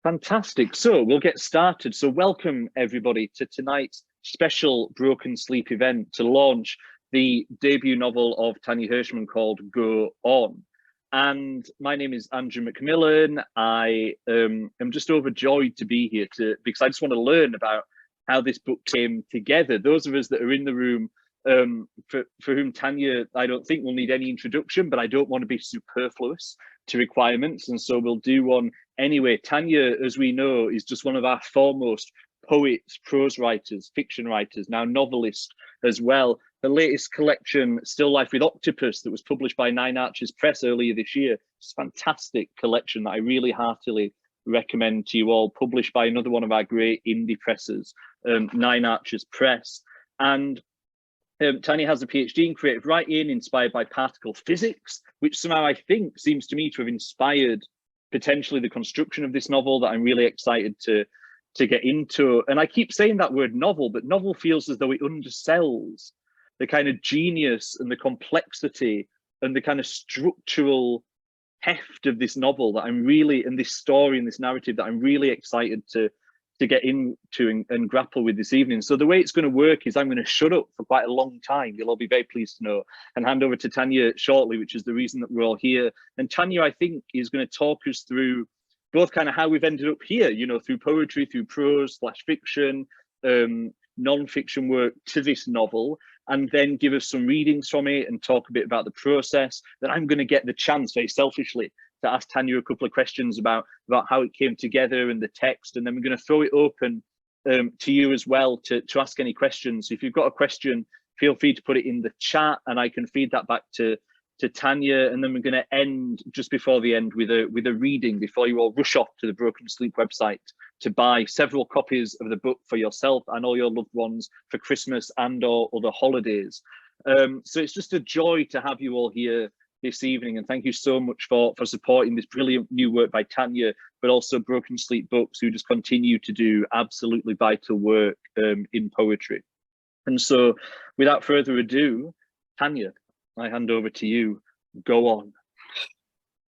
Fantastic. So we'll get started. So welcome everybody to tonight's special Broken Sleep event to launch the debut novel of Tania Hershman called Go On. And my name is Andrew McMillan. I am just overjoyed to be here because I just want to learn about how this book came together. Those of us that are in the room, for whom Tania, I don't think will need any introduction, but I don't want to be superfluous to requirements. And so we'll do one anyway. Tania, as we know, is just one of our foremost poets, prose writers, fiction writers, now novelist as well. The latest collection, Still Life with Octopus, that was published by Nine Arches Press earlier this year. It's a fantastic collection that I really heartily recommend to you all, published by another one of our great indie presses, Nine Arches Press. And Tania has a PhD in creative writing, inspired by particle physics, which somehow I think seems to me to have inspired potentially the construction of this novel that I'm really excited to get into. And I keep saying that word novel, but novel feels as though it undersells the kind of genius and the complexity and the kind of structural heft of this novel that I'm really, and this story and this narrative that I'm really excited to get into and grapple with this evening. So the way it's going to work is I'm going to shut up for quite a long time, you'll all be very pleased to know, and hand over to Tania shortly, which is the reason that we're all here. And Tania, I think, is going to talk us through both kind of how we've ended up here, you know, through poetry, through prose / fiction, non-fiction work to this novel, and then give us some readings from it and talk a bit about the process. Then I'm going to get the chance, very selfishly, to ask Tania a couple of questions about how it came together and the text, and then we're going to throw it open to you as well to ask any questions. So if you've got a question, feel free to put it in the chat and I can feed that back to Tania, and then we're going to end just before the end with a reading before you all rush off to the Broken Sleep website to buy several copies of the book for yourself and all your loved ones for Christmas and or other holidays. So it's just a joy to have you all here this evening, and thank you so much for supporting this brilliant new work by Tania, but also Broken Sleep Books, who just continue to do absolutely vital work in poetry. And so without further ado, Tania, I hand over to you. Go on.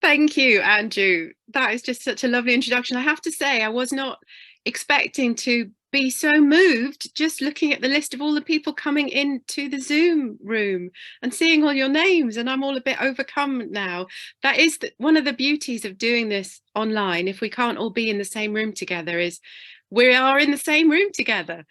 Thank you, Andrew. That is just such a lovely introduction. I have to say, I was not expecting to be so moved just looking at the list of all the people coming into the Zoom room and seeing all your names, and I'm all a bit overcome now. That is one of the beauties of doing this online, if we can't all be in the same room together, is we are in the same room together,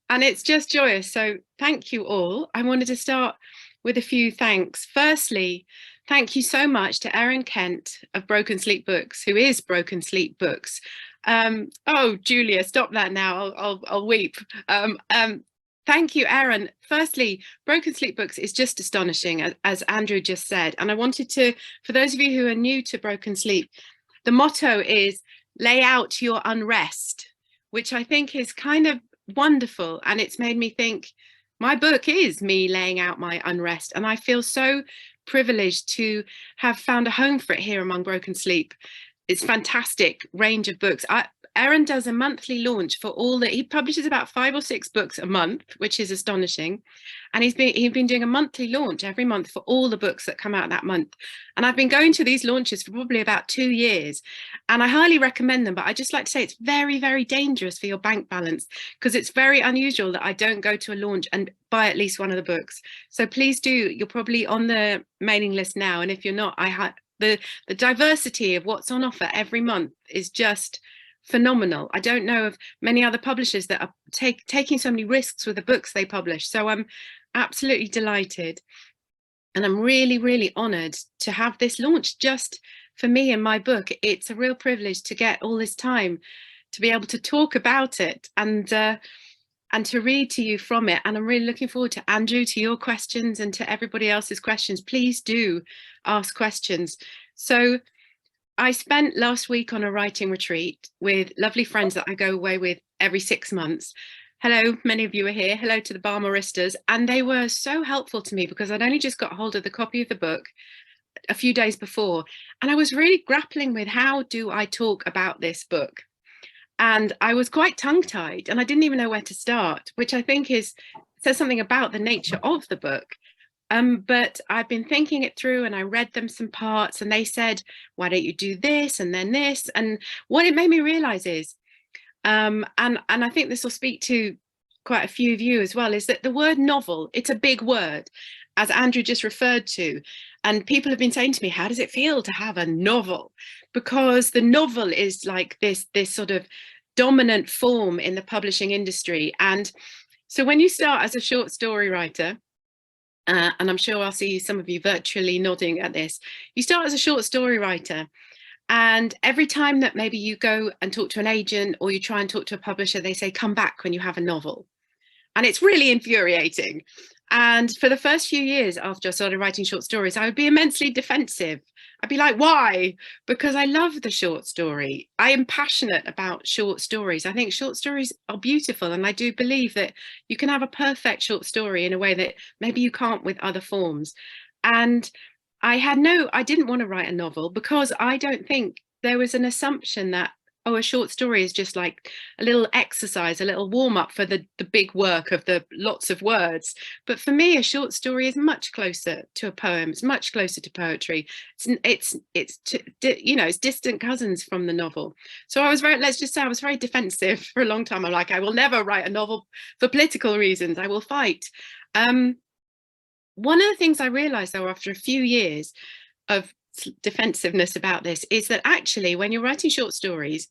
and it's just joyous. So thank you all. I wanted to start with a few thanks. Firstly, thank you so much to Erin Kent of Broken Sleep Books, who is Broken Sleep Books. Oh, Julia, stop that now. I'll weep. Thank you, Erin. Firstly, Broken Sleep Books is just astonishing, as Andrew just said. And I wanted to, for those of you who are new to Broken Sleep, the motto is lay out your unrest, which I think is kind of wonderful. And it's made me think, my book is me laying out my unrest. And I feel so privileged to have found a home for it here among Broken Sleep. It's a fantastic range of books. Erin does a monthly launch for he publishes about 5 or 6 books a month, which is astonishing. And he's been doing a monthly launch every month for all the books that come out that month. And I've been going to these launches for probably about 2 years. And I highly recommend them, but I just like to say it's very, very dangerous for your bank balance, because it's very unusual that I don't go to a launch and buy at least one of the books. So please do. You're probably on the mailing list now. And if you're not, the diversity of what's on offer every month is just phenomenal. I don't know of many other publishers that are taking so many risks with the books they publish. So I'm absolutely delighted. And I'm really, really honoured to have this launch just for me and my book. It's a real privilege to get all this time to be able to talk about it and to read to you from it. And I'm really looking forward to, Andrew, to your questions and to everybody else's questions. Please do ask questions. So I spent last week on a writing retreat with lovely friends that I go away with every 6 months. Hello, many of you are here. Hello to the bar maristas. And they were so helpful to me because I'd only just got hold of the copy of the book a few days before. And I was really grappling with, how do I talk about this book? And I was quite tongue-tied and I didn't even know where to start, which I think says something about the nature of the book. But I've been thinking it through, and I read them some parts, and they said, why don't you do this and then this? And what it made me realize is, and I think this will speak to quite a few of you as well, is that the word novel, it's a big word, as Andrew just referred to. And people have been saying to me, how does it feel to have a novel? Because the novel is like this sort of dominant form in the publishing industry. And so when you start as a short story writer, and I'm sure I'll see some of you virtually nodding at this, you start as a short story writer, and every time that maybe you go and talk to an agent or you try and talk to a publisher, they say, come back when you have a novel. And it's really infuriating. And for the first few years after I started writing short stories, I would be immensely defensive. I'd be like, why? Because I love the short story. I am passionate about short stories. I think short stories are beautiful. And I do believe that you can have a perfect short story in a way that maybe you can't with other forms. And I didn't want to write a novel because I don't think there was an assumption that, oh, a short story is just like a little exercise, a little warm up for the big work of the lots of words. But for me, a short story is much closer to a poem. It's much closer to poetry. It's distant cousins from the novel. So I was very defensive for a long time. I'm like, I will never write a novel for political reasons. I will fight. One of the things I realized, though, after a few years of defensiveness about this, is that actually when you're writing short stories,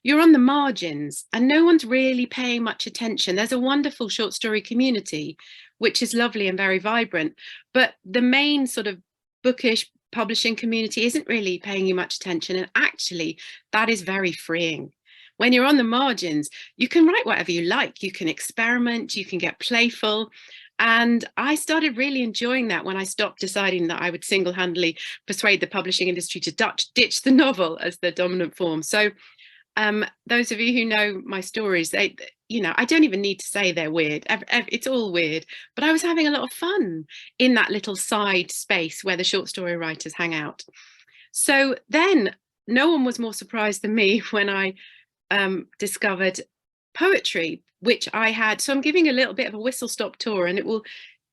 you're on the margins and no one's really paying much attention. There's a wonderful short story community, which is lovely and very vibrant, but the main sort of bookish publishing community isn't really paying you much attention. And actually, that is very freeing. When you're on the margins, you can write whatever you like, you can experiment, you can get playful. And I started really enjoying that when I stopped deciding that I would single-handedly persuade the publishing industry to ditch the novel as the dominant form. So those of you who know my stories, I don't even need to say they're weird. It's all weird. But I was having a lot of fun in that little side space where the short story writers hang out. So then no one was more surprised than me when I discovered poetry, which I had. So I'm giving a little bit of a whistle-stop tour, and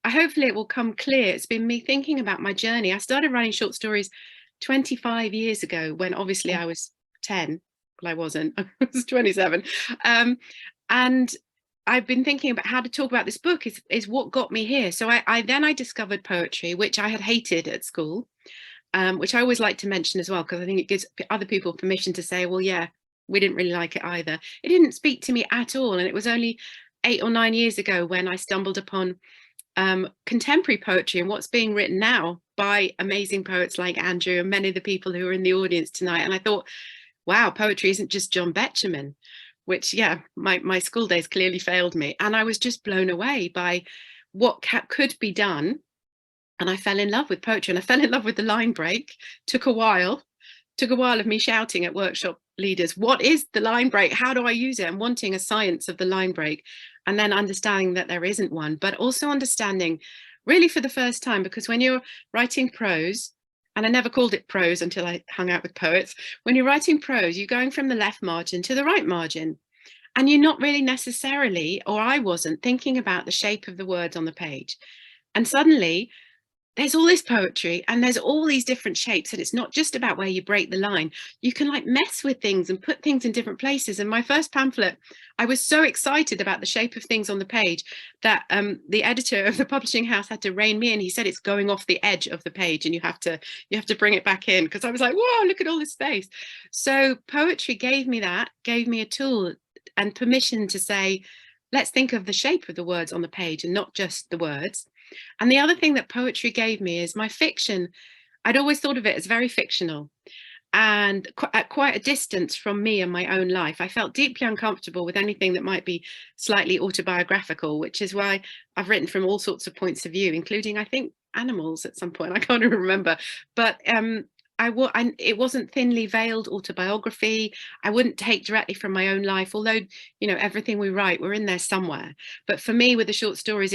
hopefully it will come clear. It's been me thinking about my journey. I started writing short stories 25 years ago when obviously I was 10. Well, I wasn't, I was 27. And I've been thinking about how to talk about this book is what got me here. So I discovered poetry, which I had hated at school, which I always like to mention as well, because I think it gives other people permission to say, well, yeah, we didn't really like it either. It didn't speak to me at all. And it was only 8 or 9 years ago when I stumbled upon contemporary poetry and what's being written now by amazing poets like Andrew and many of the people who are in the audience tonight. And I thought, wow, poetry isn't just John Betjeman, which, yeah, my school days clearly failed me. And I was just blown away by what could be done. And I fell in love with poetry, and I fell in love with the line break. Took a while of me shouting at workshop leaders, what is the line break? How do I use it? And wanting a science of the line break, and then understanding that there isn't one, but also understanding really for the first time, because when you're writing prose, and I never called it prose until I hung out with poets, when you're writing prose, you're going from the left margin to the right margin. And you're not really necessarily, or I wasn't, thinking about the shape of the words on the page. And suddenly, there's all this poetry and there's all these different shapes, and it's not just about where you break the line. You can like mess with things and put things in different places. And my first pamphlet, I was so excited about the shape of things on the page that the editor of the publishing house had to rein me in. He said it's going off the edge of the page and you have to bring it back in, because I was like, whoa, look at all this space. So poetry gave me a tool and permission to say, let's think of the shape of the words on the page and not just the words. And the other thing that poetry gave me is my fiction. I'd always thought of it as very fictional and at quite a distance from me and my own life. I felt deeply uncomfortable with anything that might be slightly autobiographical, which is why I've written from all sorts of points of view, including, I think, animals at some point. I can't even remember. But it wasn't thinly veiled autobiography. I wouldn't take directly from my own life, although, everything we write, we're in there somewhere. But for me, with the short stories,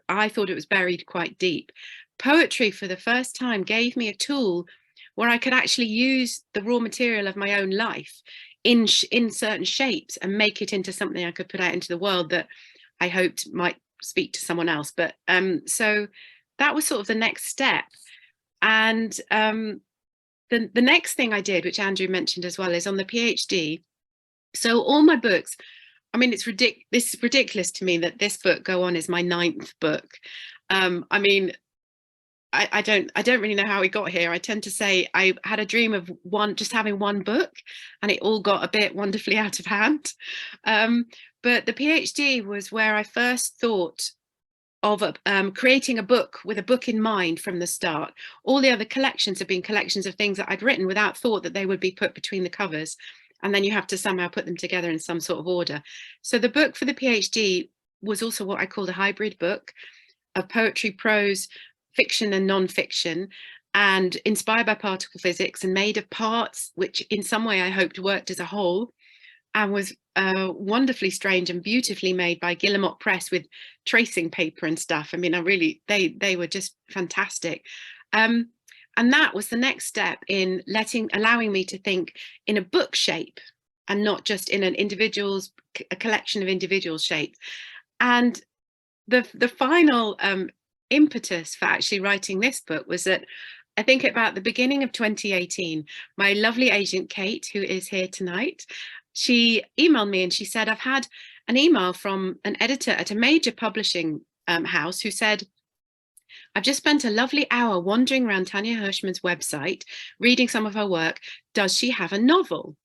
I thought it was buried quite deep. Poetry, for the first time, gave me a tool where I could actually use the raw material of my own life in certain shapes and make it into something I could put out into the world that I hoped might speak to someone else. But so that was sort of the next step. And the next thing I did, which Andrew mentioned as well, is on the PhD. So all my books, I mean, this is ridiculous to me that this book, Go On, is my 9th book. I mean, I don't really know how we got here. I tend to say I had a dream of just having one book, and it all got a bit wonderfully out of hand. But the PhD was where I first thought of creating a book with a book in mind from the start. All the other collections have been collections of things that I'd written without thought that they would be put between the covers. And then you have to somehow put them together in some sort of order. So the book for the PhD was also what I called a hybrid book of poetry, prose, fiction and non-fiction, and inspired by particle physics and made of parts which in some way I hoped worked as a whole, and was wonderfully strange and beautifully made by Guillemot Press with tracing paper and stuff. I mean, they were just fantastic. And that was the next step in allowing me to think in a book shape and not just in a collection of individual shapes. And the final impetus for actually writing this book was that I think about the beginning of 2018, my lovely agent Kate, who is here tonight, she emailed me and she said, I've had an email from an editor at a major publishing house who said, I've just spent a lovely hour wandering around Tania Hershman's website, reading some of her work. Does she have a novel?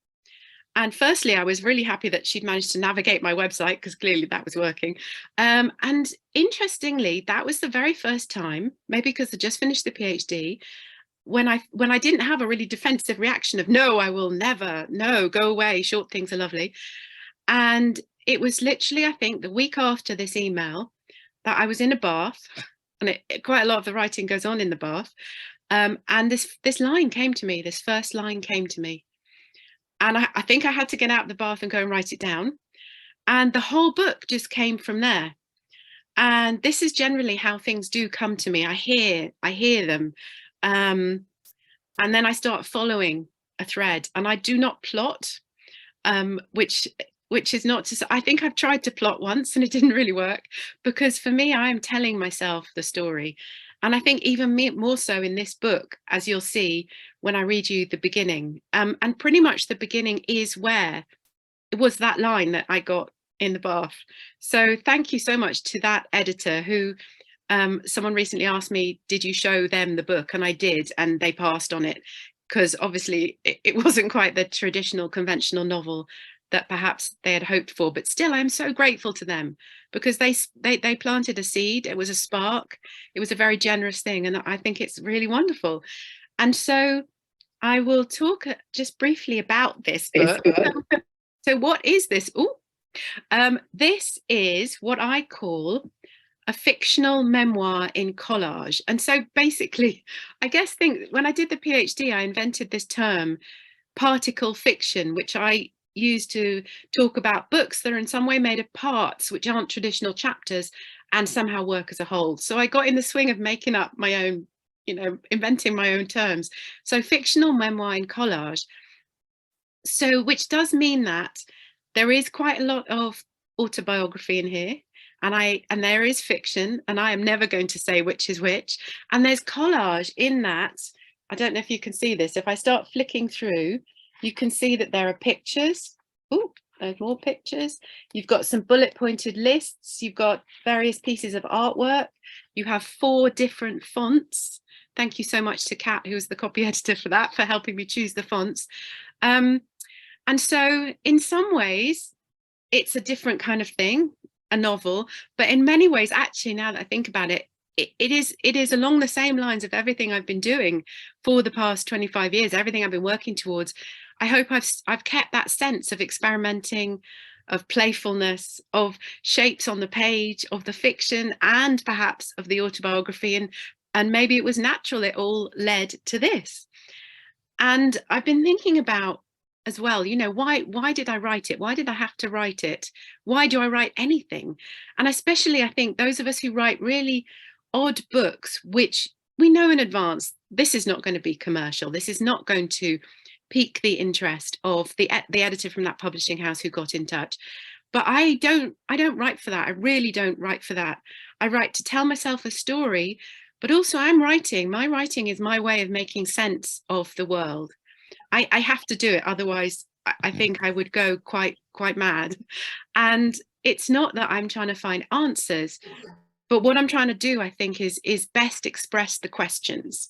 And firstly, I was really happy that she'd managed to navigate my website, because clearly that was working. And interestingly, that was the very first time, maybe because I just finished the PhD, when I didn't have a really defensive reaction of, no, I will never, no, go away, short things are lovely. And it was literally, I think, the week after this email that I was in a bath, and quite a lot of the writing goes on in the bath. And this line came to me, this first line came to me. And I think I had to get out of the bath and go and write it down. And the whole book just came from there. And this is generally how things do come to me. I hear them. And then I start following a thread, and I do not plot, which is not to say, I think I've tried to plot once and it didn't really work, because for me, I am telling myself the story. And I think even more so in this book, as you'll see when I read you the beginning, and pretty much the beginning is where it was that line that I got in the bath. So thank you so much to that editor who, someone recently asked me, did you show them the book? And I did, and they passed on it, because obviously it wasn't quite the traditional conventional novel that perhaps they had hoped for, but still I'm so grateful to them, because they planted a seed. It was a spark. It was a very generous thing, and I think it's really wonderful. And so I will talk just briefly about this book. So what is this? This is what I call a fictional memoir in collage. And so basically, I guess when I did the PhD, I invented this term, particle fiction, which I use to talk about books that are in some way made of parts which aren't traditional chapters and somehow work as a whole. So I got in the swing of making up my own, inventing my own terms. So fictional memoir in collage. So which does mean that there is quite a lot of autobiography in here, and there is fiction, and I am never going to say which is which. And there's collage in that. I don't know if you can see this. If I start flicking through, you can see that there are pictures. Oh, there's more pictures. You've got some bullet pointed lists. You've got various pieces of artwork. You have 4 different fonts. Thank you so much to Kat, who was the copy editor for that, for helping me choose the fonts. And so in some ways, it's a different kind of thing, a novel, but in many ways, actually, now that I think about it, it is along the same lines of everything I've been doing for the past 25 years, everything I've been working towards. I hope I've kept that sense of experimenting, of playfulness, of shapes on the page, of the fiction, and perhaps of the autobiography. And maybe it was natural, it all led to this. And I've been thinking about as well, why did I write it? Why did I have to write it? Why do I write anything? And especially, I think those of us who write really odd books, which we know in advance, this is not going to be commercial. This is not going to pique the interest of the editor from that publishing house who got in touch. But I don't write for that. I really don't write for that. I write to tell myself a story, But also I'm writing. My writing is my way of making sense of the world. I have to do it, otherwise I think I would go quite mad. And it's not that I'm trying to find answers, but what I'm trying to do, I think, is best express the questions.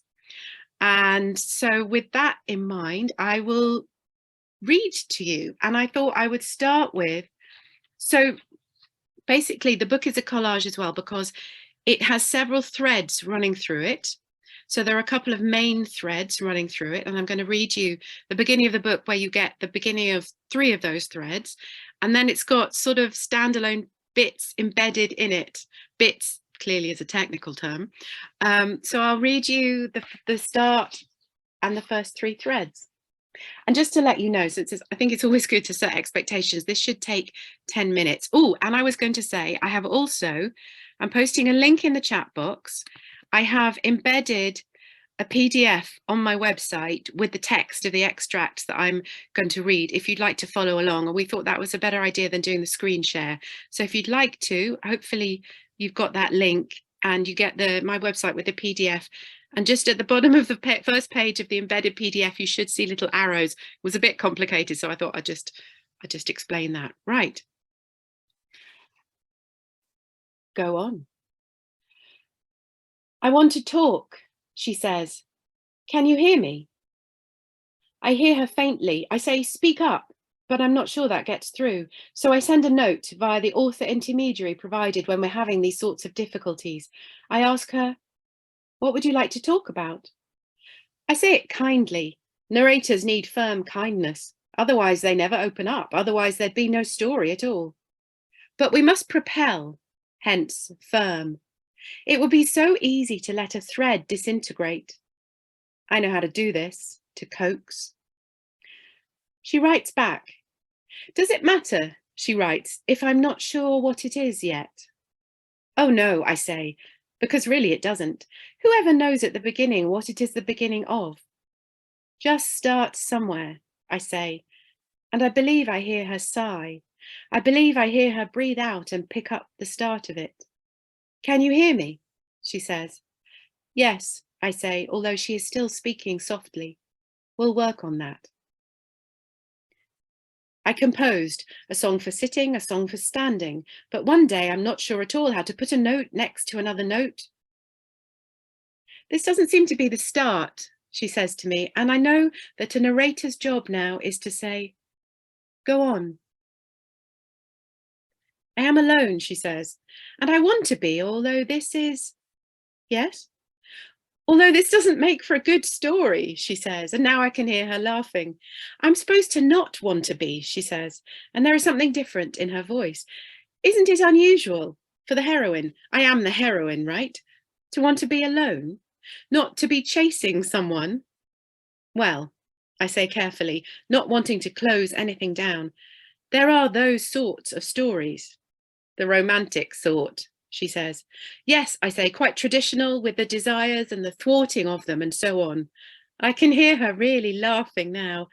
And so with that in mind, I will read to you. And I thought I would start with, so basically the book is a collage as well, because it has several threads running through it. So there are a couple of main threads running through it, and I'm going to read you the beginning of the book where you get the beginning of 3 of those threads, and then it's got sort of standalone bits embedded in it. Bits clearly is a technical term. So I'll read you the start and the first 3 threads. And just to let you know, since I think it's always good to set expectations, this should take 10 minutes. Oh, and I was going to say, I'm posting a link in the chat box. I have embedded a PDF on my website with the text of the extracts that I'm going to read, if you'd like to follow along. And we thought that was a better idea than doing the screen share. So if you'd like to, hopefully you've got that link and you get my website with the PDF. And just at the bottom of the first page of the embedded PDF, you should see little arrows. It was a bit complicated, so I thought I'd just explain that. Right. Go on. I want to talk, she says. Can you hear me? I hear her faintly. I say, speak up, but I'm not sure that gets through. So I send a note via the author intermediary provided when we're having these sorts of difficulties. I ask her, what would you like to talk about? I say it kindly. Narrators need firm kindness. Otherwise they never open up. Otherwise there'd be no story at all. But we must propel, hence firm. It would be so easy to let a thread disintegrate. I know how to do this, to coax. She writes back. Does it matter, she writes, if I'm not sure what it is yet? Oh no, I say, because really it doesn't. Whoever knows at the beginning what it is the beginning of? Just start somewhere, I say, and I believe I hear her sigh. I believe I hear her breathe out and pick up the start of it. Can you hear me? She says. Yes, I say, although she is still speaking softly. We'll work on that. I composed a song for sitting, a song for standing, but one day I'm not sure at all how to put a note next to another note. This doesn't seem to be the start, she says to me, and I know that a narrator's job now is to say, go on. I am alone, she says, and I want to be, although this is, yes? Although this doesn't make for a good story, she says, and now I can hear her laughing. I'm supposed to not want to be, she says, and there is something different in her voice. Isn't it unusual for the heroine? I am the heroine, right? To want to be alone, not to be chasing someone. Well, I say carefully, not wanting to close anything down. There are those sorts of stories. The romantic sort, she says. Yes, I say, quite traditional with the desires and the thwarting of them and so on. I can hear her really laughing now.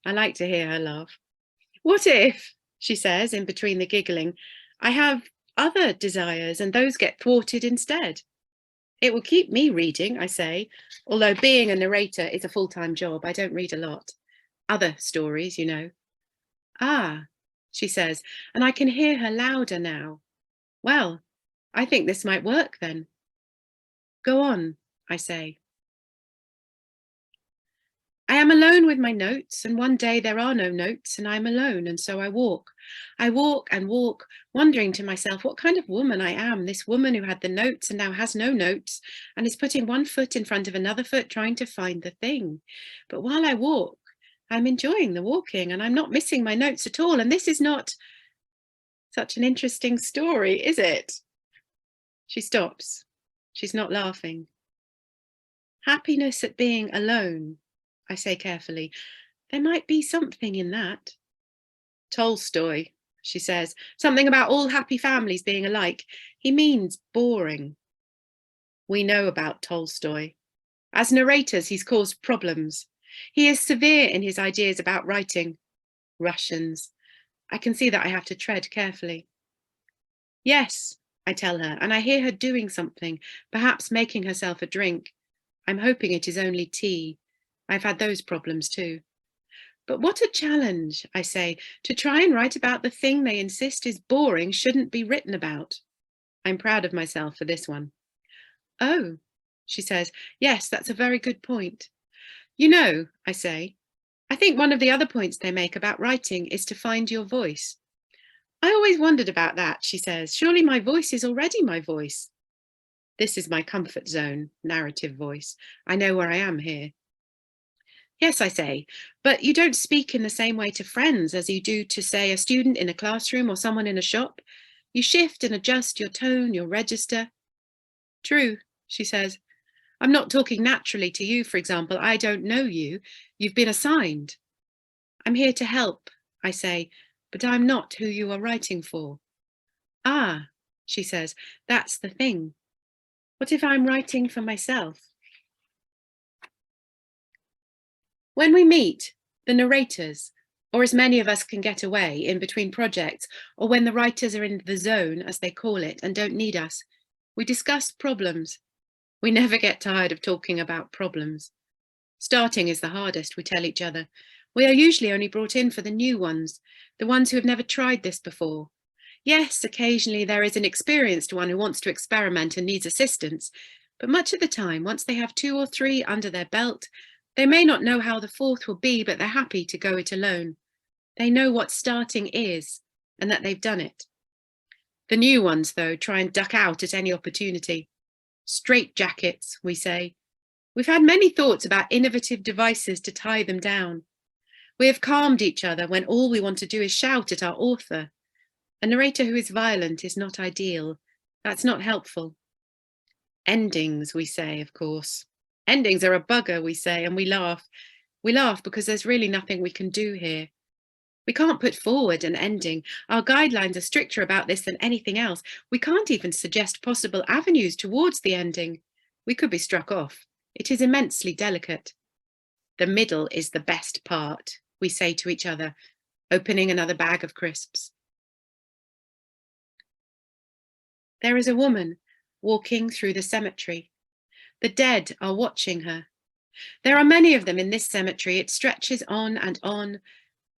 I like to hear her laugh. What if, she says, in between the giggling, I have other desires and those get thwarted instead? It will keep me reading, I say, although being a narrator is a full-time job. I don't read a lot. Other stories, you know. Ah, she says, and I can hear her louder now. Well, I think this might work then. Go on, I say. I am alone with my notes, and one day there are no notes, and I'm alone, and so I walk. I walk and walk, wondering to myself what kind of woman I am, this woman who had the notes and now has no notes, and is putting one foot in front of another foot, trying to find the thing. But while I walk, I'm enjoying the walking, and I'm not missing my notes at all, and this is not such an interesting story, is it? She stops. She's not laughing. Happiness at being alone, I say carefully. There might be something in that. Tolstoy, she says, something about all happy families being alike. He means boring. We know about Tolstoy. As narrators, he's caused problems. He is severe in his ideas about writing. Russians. I can see that I have to tread carefully. Yes, I tell her, and I hear her doing something, perhaps making herself a drink. I'm hoping it is only tea. I've had those problems too. But what a challenge, I say, to try and write about the thing they insist is boring, shouldn't be written about. I'm proud of myself for this one. Oh, she says, yes, that's a very good point. You know, I say, I think one of the other points they make about writing is to find your voice. I always wondered about that, she says. Surely my voice is already my voice. This is my comfort zone, narrative voice. I know where I am here. Yes, I say, but you don't speak in the same way to friends as you do to, say, a student in a classroom or someone in a shop. You shift and adjust your tone, your register. True, she says. I'm not talking naturally to you, for example. I don't know you. You've been assigned. I'm here to help, I say, but I'm not who you are writing for. Ah, she says, that's the thing. What if I'm writing for myself? When we meet, the narrators, or as many of us can get away in between projects, or when the writers are in the zone, as they call it, and don't need us, we discuss problems. We never get tired of talking about problems. Starting is the hardest, we tell each other. We are usually only brought in for the new ones, the ones who have never tried this before. Yes, occasionally there is an experienced one who wants to experiment and needs assistance, but much of the time, once they have 2 or 3 under their belt, they may not know how the 4th will be, but they're happy to go it alone. They know what starting is and that they've done it. The new ones, though, try and duck out at any opportunity. Straitjackets, we say. We've had many thoughts about innovative devices to tie them down. We have calmed each other when all we want to do is shout at our author. A narrator who is violent is not ideal. That's not helpful. Endings, we say, of course. Endings are a bugger, we say, and we laugh. We laugh because there's really nothing we can do here. We can't put forward an ending. Our guidelines are stricter about this than anything else. We can't even suggest possible avenues towards the ending. We could be struck off. It is immensely delicate. The middle is the best part, we say to each other, opening another bag of crisps. There is a woman walking through the cemetery. The dead are watching her. There are many of them in this cemetery. It stretches on and on.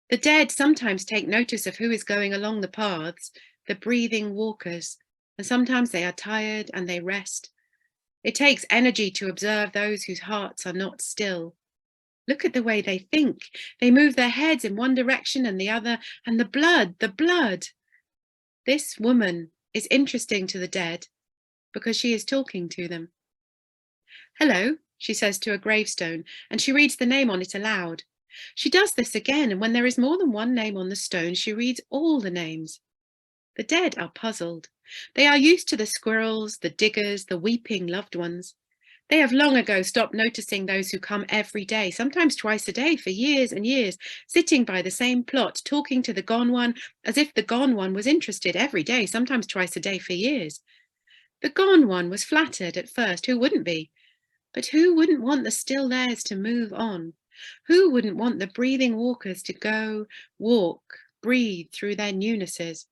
The dead sometimes take notice of who is going along the paths, the breathing walkers, and sometimes they are tired and they rest. It takes energy to observe those whose hearts are not still. Look at the way they think. They move their heads in one direction and the other, and the blood, the blood. This woman is interesting to the dead because she is talking to them. Hello, she says to a gravestone, and she reads the name on it aloud. She does this again, and when there is more than one name on the stone, she reads all the names. The dead are puzzled. They are used to the squirrels, the diggers, the weeping loved ones. They have long ago stopped noticing those who come every day, sometimes twice a day for years and years, sitting by the same plot, talking to the gone one as if the gone one was interested every day, sometimes twice a day for years. The gone one was flattered at first. Who wouldn't be? But who wouldn't want the still theirs to move on? Who wouldn't want the breathing walkers to go, walk, breathe through their newnesses?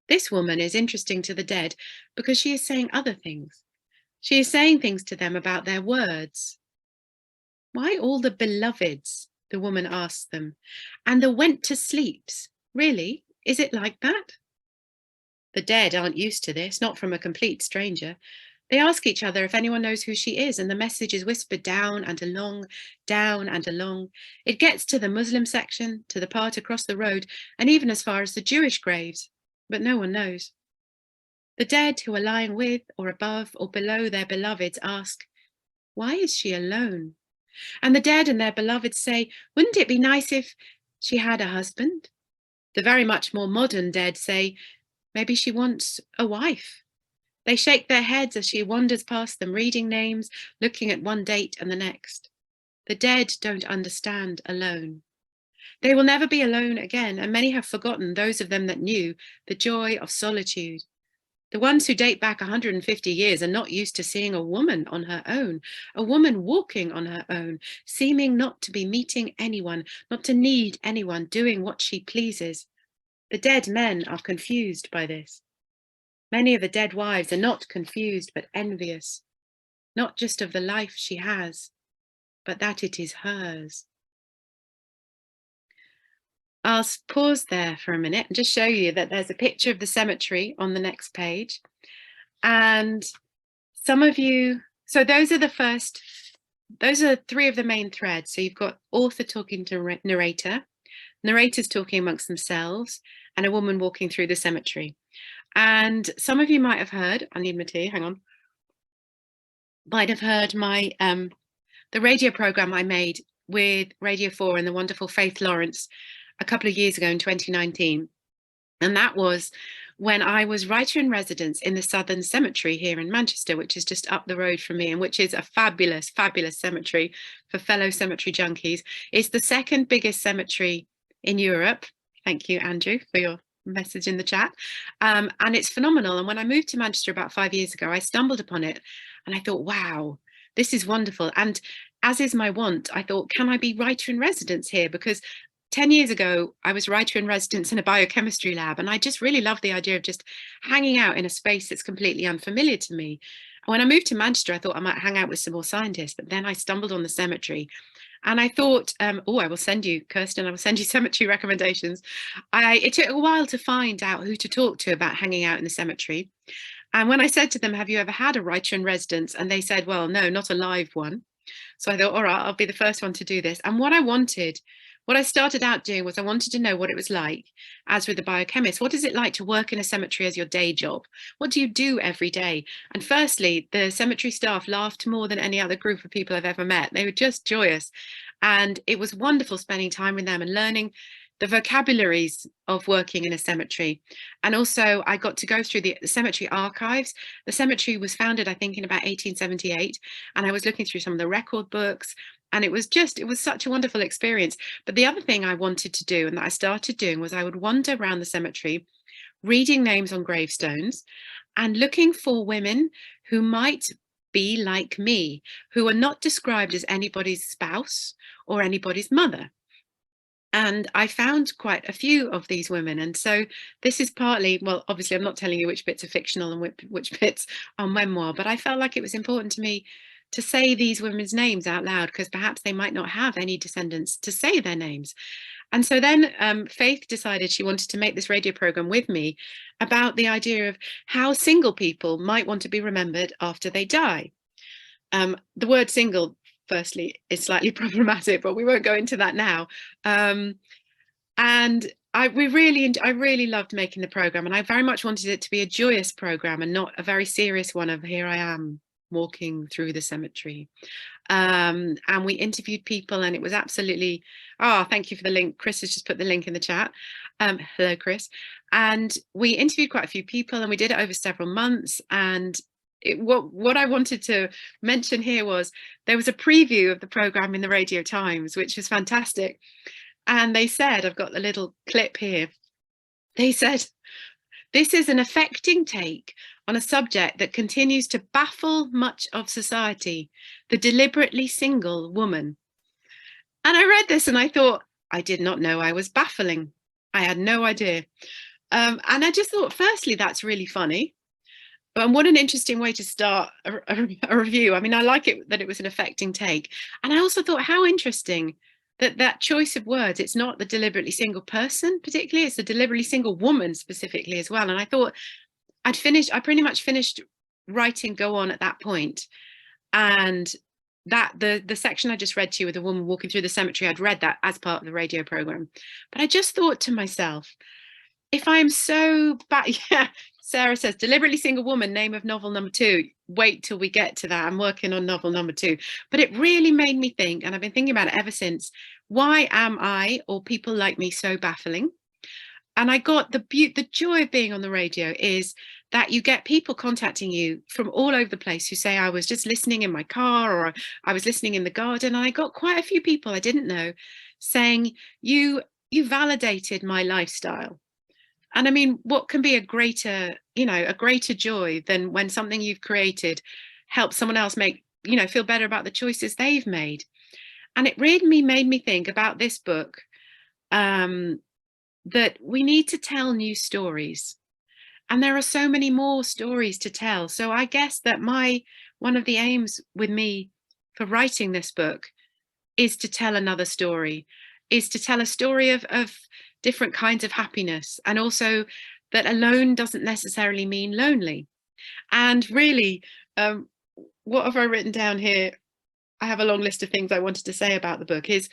This woman is interesting to the dead because she is saying other things. She is saying things to them about their words. Why all the beloveds? The woman asks them. And the went to sleeps. Really? Is it like that? The dead aren't used to this, not from a complete stranger. They ask each other if anyone knows who she is, and the message is whispered down and along, down and along. It gets to the Muslim section, to the part across the road, and even as far as the Jewish graves, but no one knows. The dead who are lying with or above or below their beloveds ask, why is she alone? And the dead and their beloveds say, wouldn't it be nice if she had a husband? The very much more modern dead say, maybe she wants a wife. They shake their heads as she wanders past them, reading names, looking at one date and the next. The dead don't understand alone. They will never be alone again, and many have forgotten, those of them that knew, the joy of solitude. The ones who date back 150 years are not used to seeing a woman on her own, a woman walking on her own, seeming not to be meeting anyone, not to need anyone, doing what she pleases. The dead men are confused by this. Many of the dead wives are not confused but envious, not just of the life she has, but that it is hers. I'll pause there for a minute and just show you that there's a picture of the cemetery on the next page. And some of you, so those are three of the main threads. So you've got author talking to narrator, narrators talking amongst themselves, and a woman walking through the cemetery. And some of you might have heard, I need my tea, hang on, might have heard my the radio program I made with Radio 4 and the wonderful Faith Lawrence a couple of years ago in 2019. And that was when I was writer in residence in the Southern Cemetery here in Manchester, which is just up the road from me, and which is a fabulous, fabulous cemetery for fellow cemetery junkies. It's the second biggest cemetery in Europe. Thank you, Andrew, for your message in the chat. And it's phenomenal. And when I moved to Manchester about 5 years ago, I stumbled upon it and I thought, wow, this is wonderful. And as is my wont, I thought, can I be writer in residence here? Because 10 years ago, I was writer in residence in a biochemistry lab, and I just really love the idea of just hanging out in a space that's completely unfamiliar to me. When I moved to Manchester, I thought I might hang out with some more scientists, but then I stumbled on the cemetery. And I thought, oh, I will send you, Kirsten, I will send you cemetery recommendations. It took a while to find out who to talk to about hanging out in the cemetery. And when I said to them, have you ever had a writer in residence? And they said, well, no, not a live one. So I thought, all right, I'll be the first one to do this. And what I started out doing was I wanted to know what it was like, as with the biochemist. What is it like to work in a cemetery as your day job? What do you do every day? And firstly, the cemetery staff laughed more than any other group of people I've ever met. They were just joyous. And it was wonderful spending time with them and learning the vocabularies of working in a cemetery. And also I got to go through the cemetery archives. The cemetery was founded, I think, in about 1878. And I was looking through some of the record books. And it was such a wonderful experience. But the other thing I wanted to do, and that I started doing, was I would wander around the cemetery, reading names on gravestones and looking for women who might be like me, who are not described as anybody's spouse or anybody's mother. And I found quite a few of these women. And so this is partly, well, obviously I'm not telling you which bits are fictional and which bits are memoir, but I felt like it was important to me to say these women's names out loud, because perhaps they might not have any descendants to say their names. And so then Faith decided she wanted to make this radio program with me about the idea of how single people might want to be remembered after they die. The word single, firstly, is slightly problematic, but we won't go into that now. And I really loved making the program, and I very much wanted it to be a joyous program and not a very serious one of here I am walking through the cemetery. And we interviewed people, and it was absolutely, thank you for the link. Chris has just put the link in the chat. Hello, Chris. And we interviewed quite a few people, and we did it over several months. And what I wanted to mention here was there was a preview of the program in the Radio Times, which was fantastic. And they said, I've got the little clip here. They said, this is an affecting take on a subject that continues to baffle much of society, the deliberately single woman. And I read this and I thought, I did not know I was baffling. I had no idea. And I just thought, firstly, that's really funny. But what an interesting way to start a review. I mean, I like it that it was an affecting take. And I also thought, how interesting that choice of words, it's not the deliberately single person particularly, it's the deliberately single woman specifically as well. And I thought I pretty much finished writing Go On at that point. And that the section I just read to you with the woman walking through the cemetery, I'd read that as part of the radio program. But I just thought to myself, if I'm so bad, yeah, Sarah says, deliberately single woman, name of novel number 2. Wait till we get to that. I'm working on novel number 2. But it really made me think, and I've been thinking about it ever since, why am I, or people like me, so baffling? And I got the joy of being on the radio is that you get people contacting you from all over the place who say, I was just listening in my car, or I was listening in the garden. And I got quite a few people I didn't know saying, you validated my lifestyle. And I mean, what can be a greater joy than when something you've created helps someone else feel better about the choices they've made. And it really made me think about this book, that we need to tell new stories. And there are so many more stories to tell. So I guess that one of the aims with me for writing this book is to tell another story, is to tell a story of different kinds of happiness, and also that alone doesn't necessarily mean lonely. And really, what have I written down here? I have a long list of things I wanted to say about the book. Is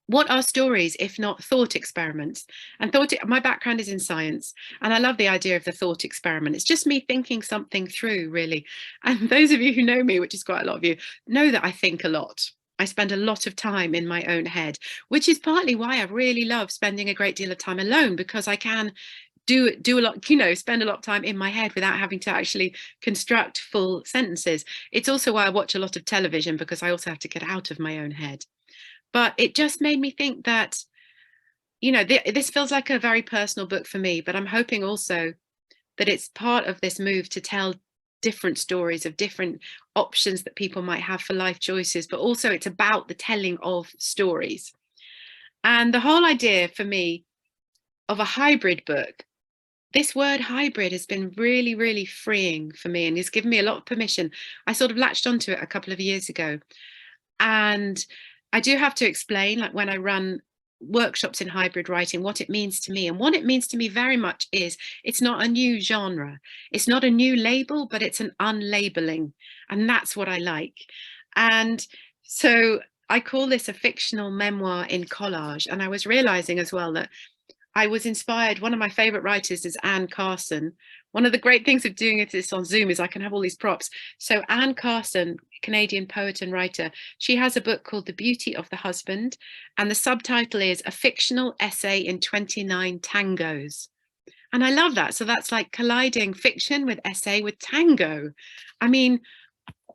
what are stories if not thought experiments? And my background is in science, and I love the idea of the thought experiment. It's just me thinking something through, really. And those of you who know me, which is quite a lot of you, know that I think a lot. I spend a lot of time in my own head, which is partly why I really love spending a great deal of time alone, because I can do a lot, spend a lot of time in my head without having to actually construct full sentences. It's also why I watch a lot of television, because I also have to get out of my own head. But it just made me think that, this feels like a very personal book for me, but I'm hoping also that it's part of this move to tell different stories of different options that people might have for life choices, but also it's about the telling of stories. And the whole idea for me of a hybrid book, this word hybrid has been really, really freeing for me, and has given me a lot of permission. I sort of latched onto it a couple of years ago. And I do have to explain, like when I run workshops in hybrid writing, what it means to me. And what it means to me very much is it's not a new genre. It's not a new label, but it's an unlabeling. And that's what I like. And so I call this a fictional memoir in collage. And I was realizing as well that I was inspired. One of my favorite writers is Anne Carson. One of the great things of doing this on Zoom is I can have all these props. So Anne Carson, Canadian poet and writer, she has a book called The Beauty of the Husband, and the subtitle is A Fictional Essay in 29 Tangos. And I love that. So that's like colliding fiction with essay with tango. I mean,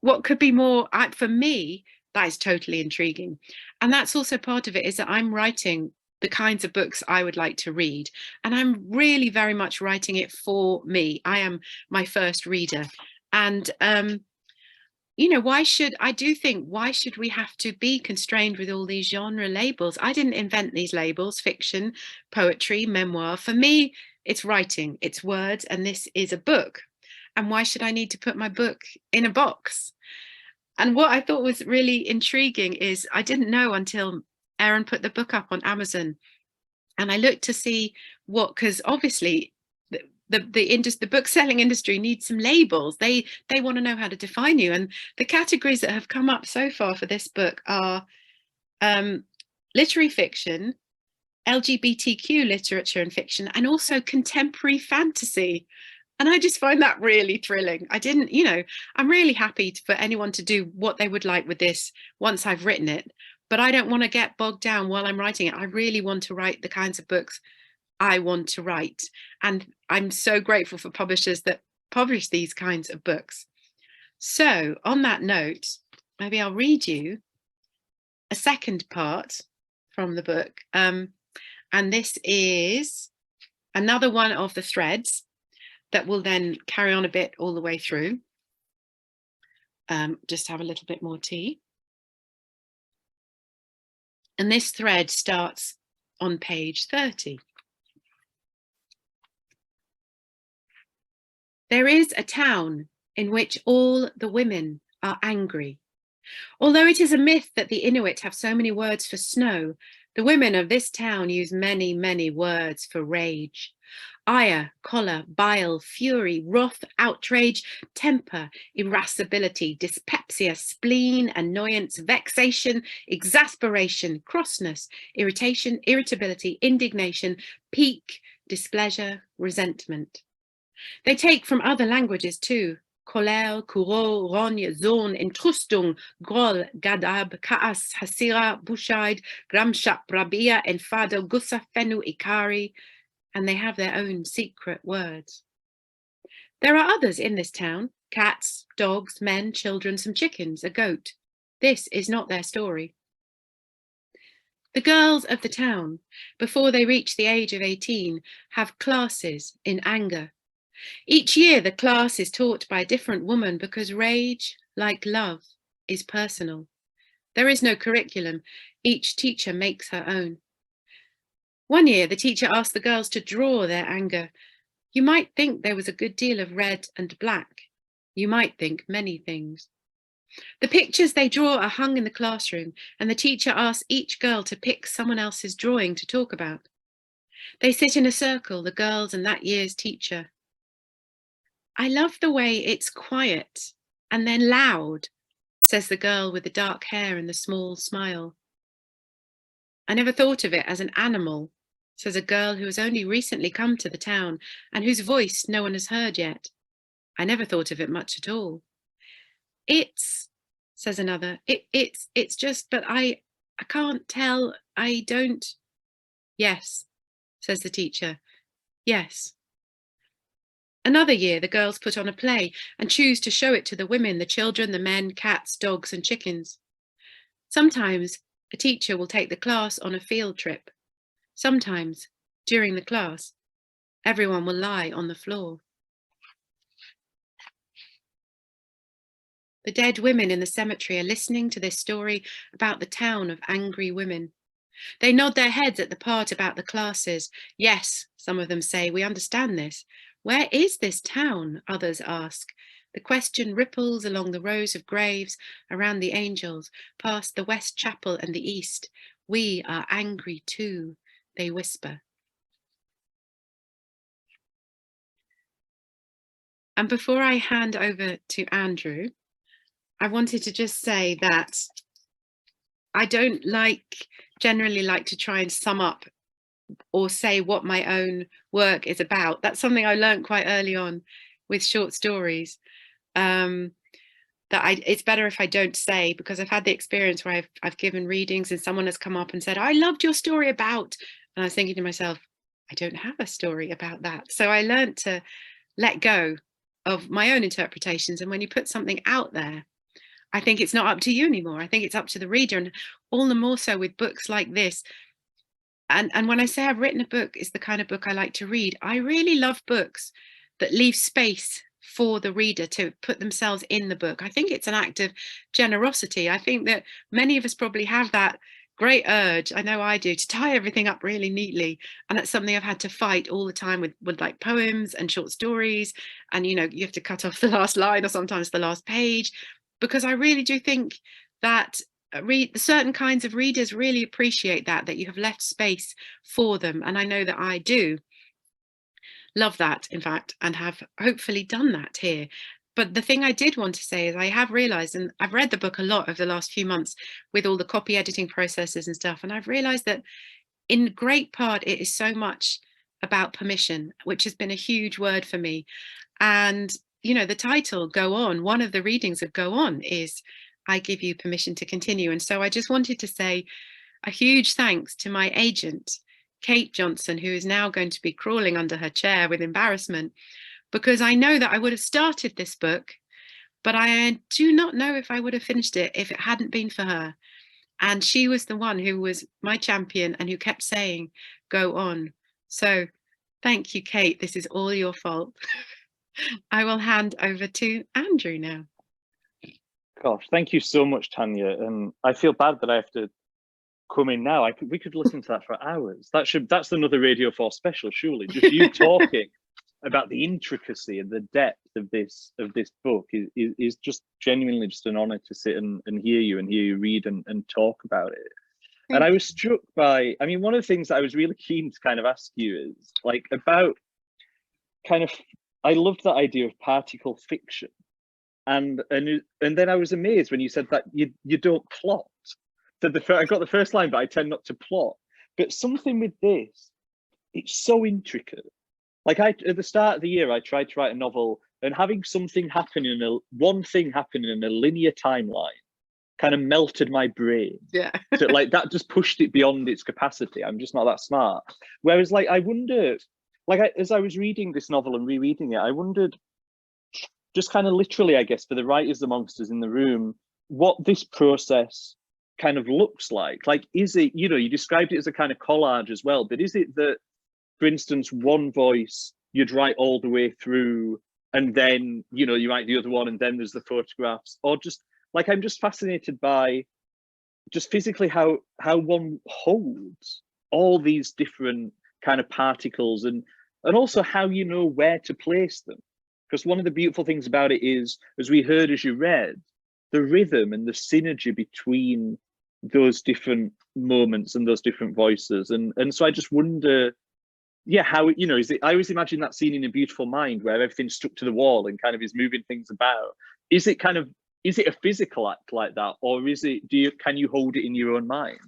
what could be more, for me, that is totally intriguing. And that's also part of it, is that I'm writing the kinds of books I would like to read. And I'm really very much writing it for me. I am my first reader. And, why should we have to be constrained with all these genre labels? I didn't invent these labels: fiction, poetry, memoir. For me, it's writing, it's words, and this is a book. And why should I need to put my book in a box? And what I thought was really intriguing is I didn't know until Erin put the book up on Amazon, and I looked to see because obviously the book selling industry needs some labels. They want to know how to define you, and the categories that have come up so far for this book are literary fiction, LGBTQ literature and fiction, and also contemporary fantasy. And I just find that really thrilling. I'm really happy for anyone to do what they would like with this once I've written it, but I don't want to get bogged down while I'm writing it. I really want to write the kinds of books I want to write. And I'm so grateful for publishers that publish these kinds of books. So on that note, maybe I'll read you a second part from the book. And this is another one of the threads that will then carry on a bit all the way through. Just have a little bit more tea. And this thread starts on page 30. There is a town in which all the women are angry. Although it is a myth that the Inuit have so many words for snow, the women of this town use many, many words for rage. Ire, choler, bile, fury, wrath, outrage, temper, irascibility, dyspepsia, spleen, annoyance, vexation, exasperation, crossness, irritation, irritability, indignation, pique, displeasure, resentment. They take from other languages too: Colère, Courroux, Rogne, Zorn, Entrustung, Groll, Gadab, Kaas, Hasira, Bushide, Gramshap, Rabia, Enfado, Gussa, Fenu, Ikari, and they have their own secret words. There are others in this town: cats, dogs, men, children, some chickens, a goat. This is not their story. The girls of the town, before they reach the age of 18, have classes in anger. Each year, the class is taught by a different woman because rage, like love, is personal. There is no curriculum. Each teacher makes her own. One year, the teacher asked the girls to draw their anger. You might think there was a good deal of red and black. You might think many things. The pictures they draw are hung in the classroom, and the teacher asks each girl to pick someone else's drawing to talk about. They sit in a circle, the girls and that year's teacher. I love the way it's quiet and then loud, says the girl with the dark hair and the small smile. I never thought of it as an animal, says a girl who has only recently come to the town and whose voice no one has heard yet. I never thought of it much at all. It's, says another, it's just, but I can't tell, I don't. Yes, says the teacher. Yes. Another year, the girls put on a play and choose to show it to the women, the children, the men, cats, dogs, and chickens. Sometimes a teacher will take the class on a field trip. Sometimes, during the class, everyone will lie on the floor. The dead women in the cemetery are listening to this story about the town of angry women. They nod their heads at the part about the classes. Yes, some of them say, we understand this. Where is this town? Others ask. The question ripples along the rows of graves, around the angels, past the West Chapel and the East. We are angry too, they whisper. And before I hand over to Andrew, I wanted to just say that I don't generally like to try and sum up or say what my own work is about. That's something I learned quite early on with short stories. It's better if I don't say, because I've had the experience where I've given readings and someone has come up and said, I loved your story about, and I was thinking to myself, I don't have a story about that. So I learned to let go of my own interpretations. And when you put something out there, I think it's not up to you anymore. I think it's up to the reader, and all the more so with books like this. And when I say I've written a book, it's the kind of book I like to read. I really love books that leave space for the reader to put themselves in the book. I think it's an act of generosity. I think that many of us probably have that great urge, I know I do, to tie everything up really neatly. And that's something I've had to fight all the time with like poems and short stories. And, you have to cut off the last line or sometimes the last page, because I really do think that certain kinds of readers really appreciate that you have left space for them. And I know that I do love that, in fact, and have hopefully done that here. But the thing I did want to say is I have realized, and I've read the book a lot over the last few months with all the copy editing processes and stuff, and I've realized that in great part it is so much about permission, which has been a huge word for me. And the title Go On, one of the readings of Go On is I give you permission to continue. And so I just wanted to say a huge thanks to my agent, Kate Johnson, who is now going to be crawling under her chair with embarrassment, because I know that I would have started this book, but I do not know if I would have finished it if it hadn't been for her. And she was the one who was my champion and who kept saying, go on. So thank you, Kate. This is all your fault. I will hand over to Andrew now. Gosh, thank you so much, Tania. And I feel bad that I have to come in now. We could listen to that for hours. That's another Radio 4 special, surely. Just you talking about the intricacy and the depth of this book is just genuinely just an honor to sit and hear you read and talk about it. And I was struck by, one of the things that I was really keen to kind of ask you is about I loved that idea of particle fiction. And then I was amazed when you said that you don't plot. So I got the first line, but I tend not to plot. But something with this, it's so intricate. At the start of the year, I tried to write a novel, and having one thing happen in a linear timeline kind of melted my brain. Yeah. So that just pushed it beyond its capacity. I'm just not that smart. Whereas I wonder, as I was reading this novel and rereading it, I wondered, just kind of literally, I guess, for the writers, the monsters in the room, what this process kind of looks like. Is it, you described it as a kind of collage as well, but is it that, for instance, one voice you'd write all the way through, and then, you write the other one, and then there's the photographs, or just, I'm just fascinated by just physically how one holds all these different kind of particles, and and also how you know where to place them. Because one of the beautiful things about it is, as we heard as you read, the rhythm and the synergy between those different moments and those different voices. And so I just wonder, yeah, how, you know, is it, I always imagine that scene in A Beautiful Mind where everything's stuck to the wall and kind of is moving things about. Is it kind of, is it a physical act like that, or is it, can you hold it in your own mind?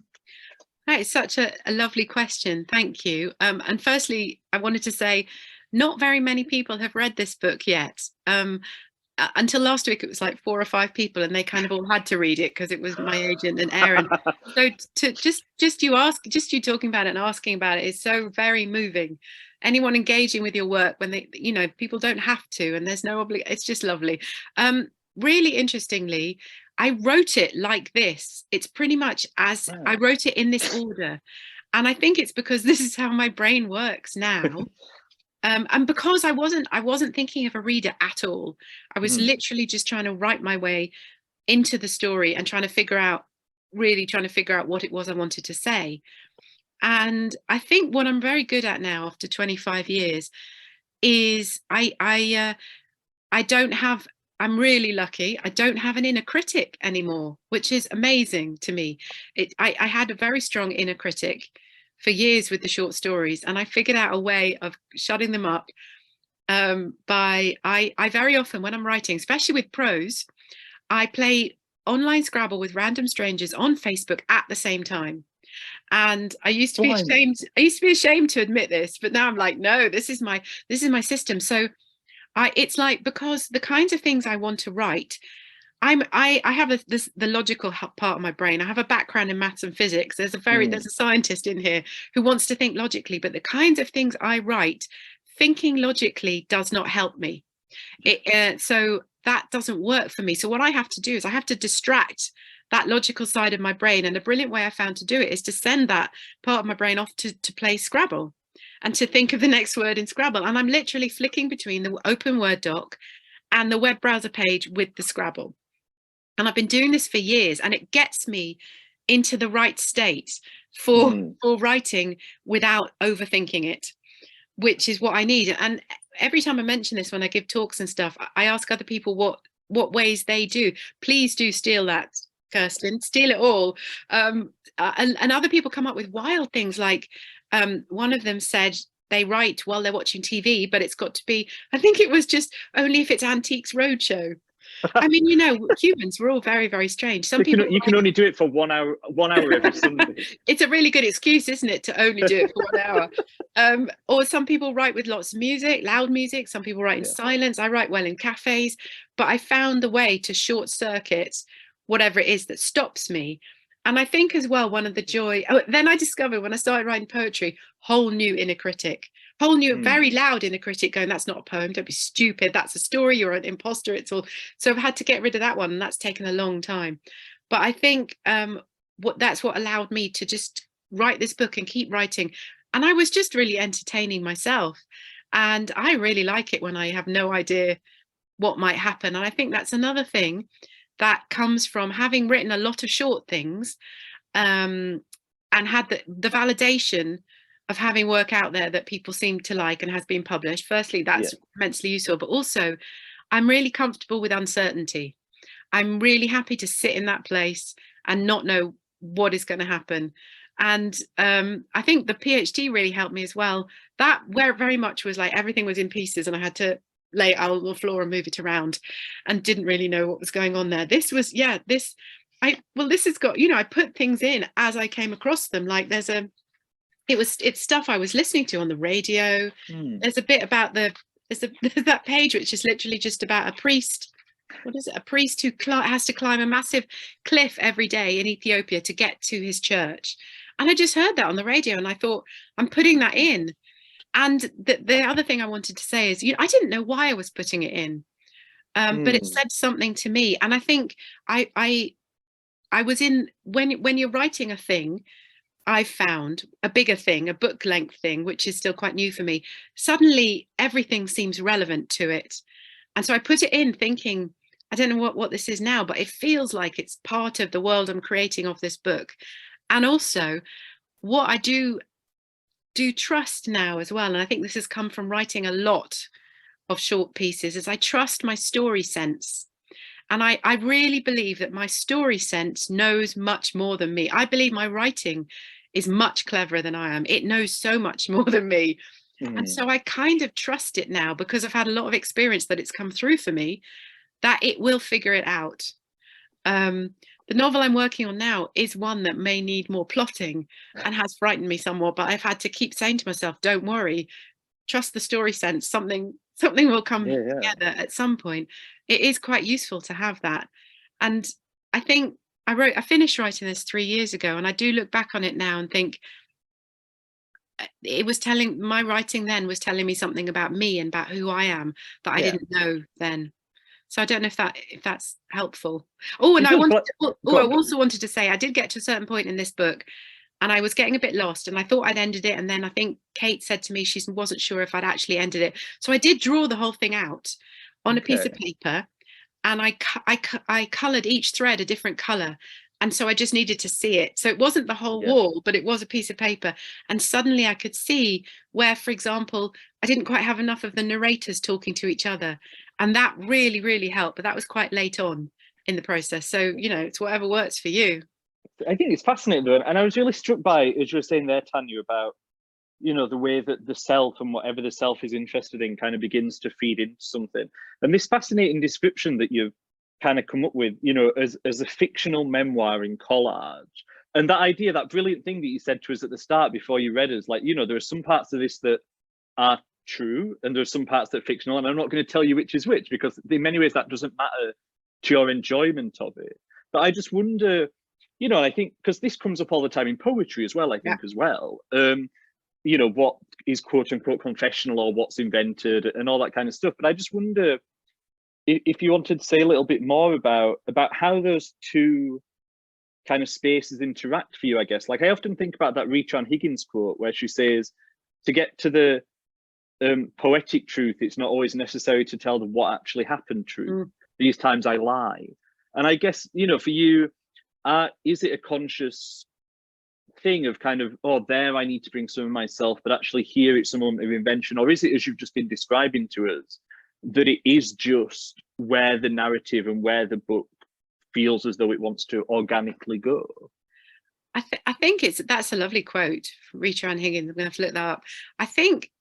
That is such a lovely question. Thank you. And firstly, I wanted to say, not very many people have read this book yet. Until last week, it was like 4 or 5 people, and they kind of all had to read it because it was my agent and Aaron. So to just you talking about it and asking about it is so very moving. Anyone engaging with your work, when they, you know, people don't have to, and there's no obligation. It's just lovely. Really interestingly, I wrote it like this. It's pretty much as I wrote it in this order. And I think it's because this is how my brain works now. And because I wasn't thinking of a reader at all. I was literally just trying to write my way into the story and trying to figure out what it was I wanted to say. And I think what I'm very good at now, after 25 years, is I'm really lucky. I don't have an inner critic anymore, which is amazing to me. I had a very strong inner critic for years with the short stories, and I figured out a way of shutting them up I very often, when I'm writing, especially with prose, I play online Scrabble with random strangers on Facebook at the same time. And I used to be ashamed to admit this, but now I'm like, no, this is my system. So it's like, because the kinds of things I want to write, I have the logical part of my brain. I have a background in maths and physics. There's a scientist in here who wants to think logically, but the kinds of things I write, thinking logically does not help me. So that doesn't work for me. So what I have to do is I have to distract that logical side of my brain. And a brilliant way I found to do it is to send that part of my brain off to play Scrabble and to think of the next word in Scrabble. And I'm literally flicking between the open Word doc and the web browser page with the Scrabble. And I've been doing this for years, and it gets me into the right state for writing without overthinking it, which is what I need. And every time I mention this, when I give talks and stuff, I ask other people what ways they do. Please do steal that, Kirsten, steal it all. And other people come up with wild things, like one of them said they write while they're watching TV, but it's got to be, I think it was just only if it's Antiques Roadshow. I mean, you know, humans, we're all very, very strange. Some people you can only do it for 1 hour every Sunday. It's a really good excuse, isn't it, to only do it for 1 hour? Or some people write with lots of music, loud music. Some people write in silence. I write well in cafes, but I found the way to short circuit whatever it is that stops me. And I think as well, one of the joy, then I discovered when I started writing poetry, whole new inner critic, whole new, very loud inner critic going, that's not a poem, don't be stupid, that's a story, you're an imposter, it's all. So I've had to get rid of that one, and that's taken a long time. But I think that's what allowed me to just write this book and keep writing. And I was just really entertaining myself. And I really like it when I have no idea what might happen. And I think that's another thing that comes from having written a lot of short things and had the validation of having work out there that people seem to like and has been published. Firstly, that's immensely useful, but also I'm really comfortable with uncertainty. I'm really happy to sit in that place and not know what is going to happen. And I think the PhD really helped me as well. That where very much was like everything was in pieces and I had to lay it out on the floor and move it around and didn't really know what was going on there. This was, this has got, you know, I put things in as I came across them. Like it's stuff I was listening to on the radio. There's a bit about there's that page which is literally just about a priest. What is it? A priest who has to climb a massive cliff every day in Ethiopia to get to his church. And I just heard that on the radio and I thought, I'm putting that in. And the other thing I wanted to say is, I didn't know why I was putting it in, but it said something to me. And I think I was in, when you're writing a thing, I found a bigger thing, a book length thing, which is still quite new for me. Suddenly everything seems relevant to it. And so I put it in thinking, I don't know what this is now, but it feels like it's part of the world I'm creating of this book. And also what I do do trust now as well, and I think this has come from writing a lot of short pieces, is I trust my story sense. And I really believe that my story sense knows much more than me. I believe my writing is much cleverer than I am. It knows so much more than me. And so I kind of trust it now, because I've had a lot of experience that it's come through for me, that it will figure it out. The novel I'm working on now is one that may need more plotting and has frightened me somewhat, but I've had to keep saying to myself, don't worry, trust the story sense, something will come together at some point. It is quite useful to have that. And I think I finished writing this 3 years ago, and I do look back on it now and think my writing then was telling me something about me and about who I am that I didn't know then. So I don't know if that's helpful. Oh, and I also wanted to say, I did get to a certain point in this book and I was getting a bit lost, and I thought I'd ended it, and then I think Kate said to me she wasn't sure if I'd actually ended it. So I did draw the whole thing out on a piece of paper, and I coloured each thread a different colour. And so I just needed to see it. So it wasn't the whole wall, but it was a piece of paper. And suddenly I could see where, for example, I didn't quite have enough of the narrators talking to each other. And that really, really helped. But that was quite late on in the process. So, you know, it's whatever works for you. I think it's fascinating though. And I was really struck by, as you were saying there, Tanya, about, you know, the way that the self and whatever the self is interested in kind of begins to feed into something. And this fascinating description that you've kind of come up with, you know, as a fictional memoir in collage. And that idea, that brilliant thing that you said to us at the start before you read us, like, you know, there are some parts of this that are true and there are some parts that are fictional. And I'm not going to tell you which is which, because in many ways that doesn't matter to your enjoyment of it. But I just wonder, you know, I think, because this comes up all the time in poetry as well, I think as well. You know, what is quote unquote confessional or what's invented and all that kind of stuff. But I just wonder if you wanted to say a little bit more about how those two kind of spaces interact for you, I guess. Like I often think about that Rita Higgins quote where she says, to get to the poetic truth, it's not always necessary to tell the what actually happened truth. These times I lie. And I guess, you know, for you, is it a conscious thing of kind of, oh, there I need to bring some of myself, but actually here it's a moment of invention? Or is it, as you've just been describing to us, that it is just where the narrative and where the book feels as though it wants to organically go? I think that's a lovely quote from Rita Higgins. I'm going to have to look that up. I think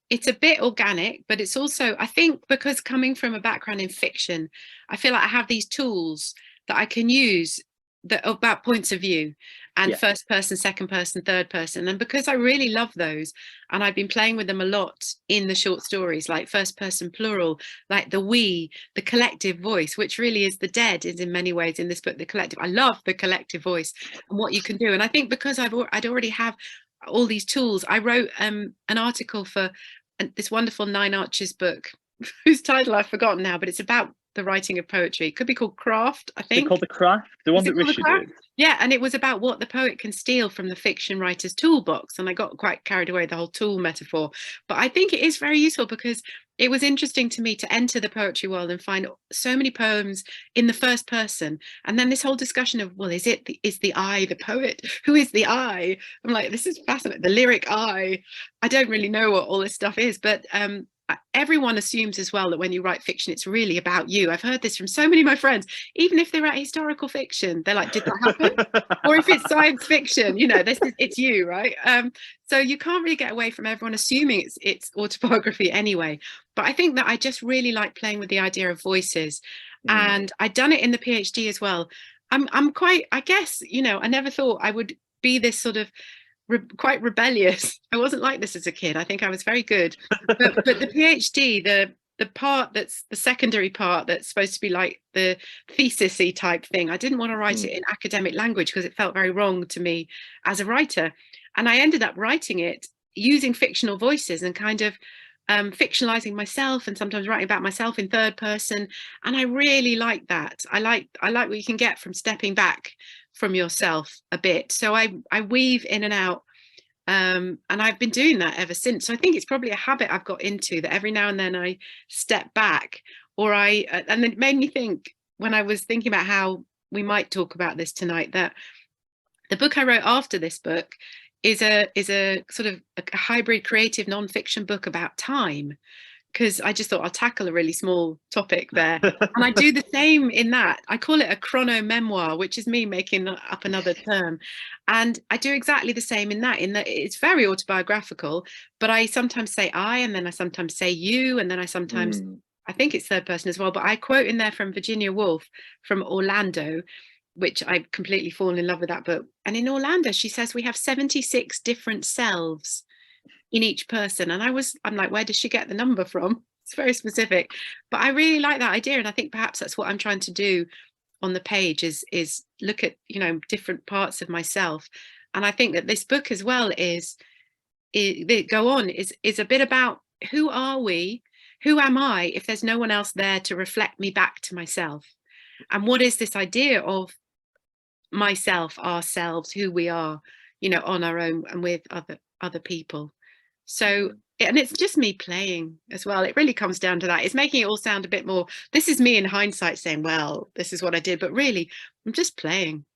it's a bit organic, but it's also, I think, because coming from a background in fiction, I feel like I have these tools that I can use that are about points of view and first person, second person, third person. And because I really love those, and I've been playing with them a lot in the short stories, like first person plural, like the we, the collective voice, which really is the dead, is in many ways in this book, the collective. I love the collective voice and what you can do. And I think because I'd already have all these tools, I wrote an article for this wonderful Nine Arches book, whose title I've forgotten now, but it's about the writing of poetry. It could be called Craft, I think. Is it called The Craft? The one that Rishi did? Yeah, and it was about what the poet can steal from the fiction writer's toolbox. And I got quite carried away, the whole tool metaphor. But I think it is very useful because it was interesting to me to enter the poetry world and find so many poems in the first person. And then this whole discussion of, well, is the I the poet? Who is the I? I'm like, this is fascinating. The lyric I don't really know what all this stuff is, but everyone assumes as well that when you write fiction, it's really about you. I've heard this from so many of my friends, even if they're at historical fiction, they're like, did that happen? Or if it's science fiction, you know, it's you, right? So you can't really get away from everyone assuming it's autobiography anyway. But I think that I just really like playing with the idea of voices. And I'd done it in the PhD as well. I'm quite, I guess, you know, I never thought I would be this sort of quite rebellious. I wasn't like this as a kid. I think I was very good. But the PhD, the part that's the secondary part that's supposed to be like the thesis-y type thing, I didn't want to write it in academic language because it felt very wrong to me as a writer. And I ended up writing it using fictional voices and kind of fictionalizing myself and sometimes writing about myself in third person. And I really like that. I like what you can get from stepping back from yourself a bit. So I weave in and out, and I've been doing that ever since. So I think it's probably a habit I've got into, that every now and then I step back, or and it made me think, when I was thinking about how we might talk about this tonight, that the book I wrote after this book is a sort of a hybrid creative non-fiction book about time, because I just thought I'll tackle a really small topic there. And I do the same in that. I call it a chrono memoir, which is me making up another term. And I do exactly the same in that it's very autobiographical, but I sometimes say I, and then I sometimes say you, and then I sometimes, I think it's third person as well, but I quote in there from Virginia Woolf from Orlando, which I've completely fallen in love with that book. And in Orlando, she says we have 76 different selves in each person. And I'm like, where does she get the number from? It's very specific, but I really like that idea. And I think perhaps that's what I'm trying to do on the page is look at, you know, different parts of myself. And I think that this book as well is a bit about who are we? Who am I if there's no one else there to reflect me back to myself? And what is this idea of myself, ourselves, who we are, you know, on our own and with other people? So, and it's just me playing as well. It really comes down to that. It's making it all sound a bit more, this is me in hindsight saying, well, this is what I did, but really I'm just playing.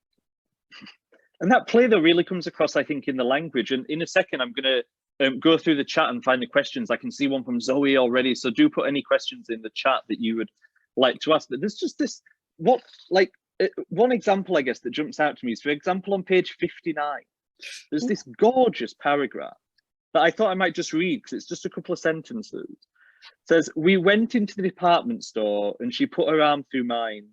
And that play though really comes across, I think, in the language. And in a second, I'm going to go through the chat and find the questions. I can see one from Zoe already. So do put any questions in the chat that you would like to ask. But there's just this, one example, I guess, that jumps out to me is, for example, on page 59, there's this gorgeous paragraph that I thought I might just read because it's just a couple of sentences. It says, we went into the department store and she put her arm through mine.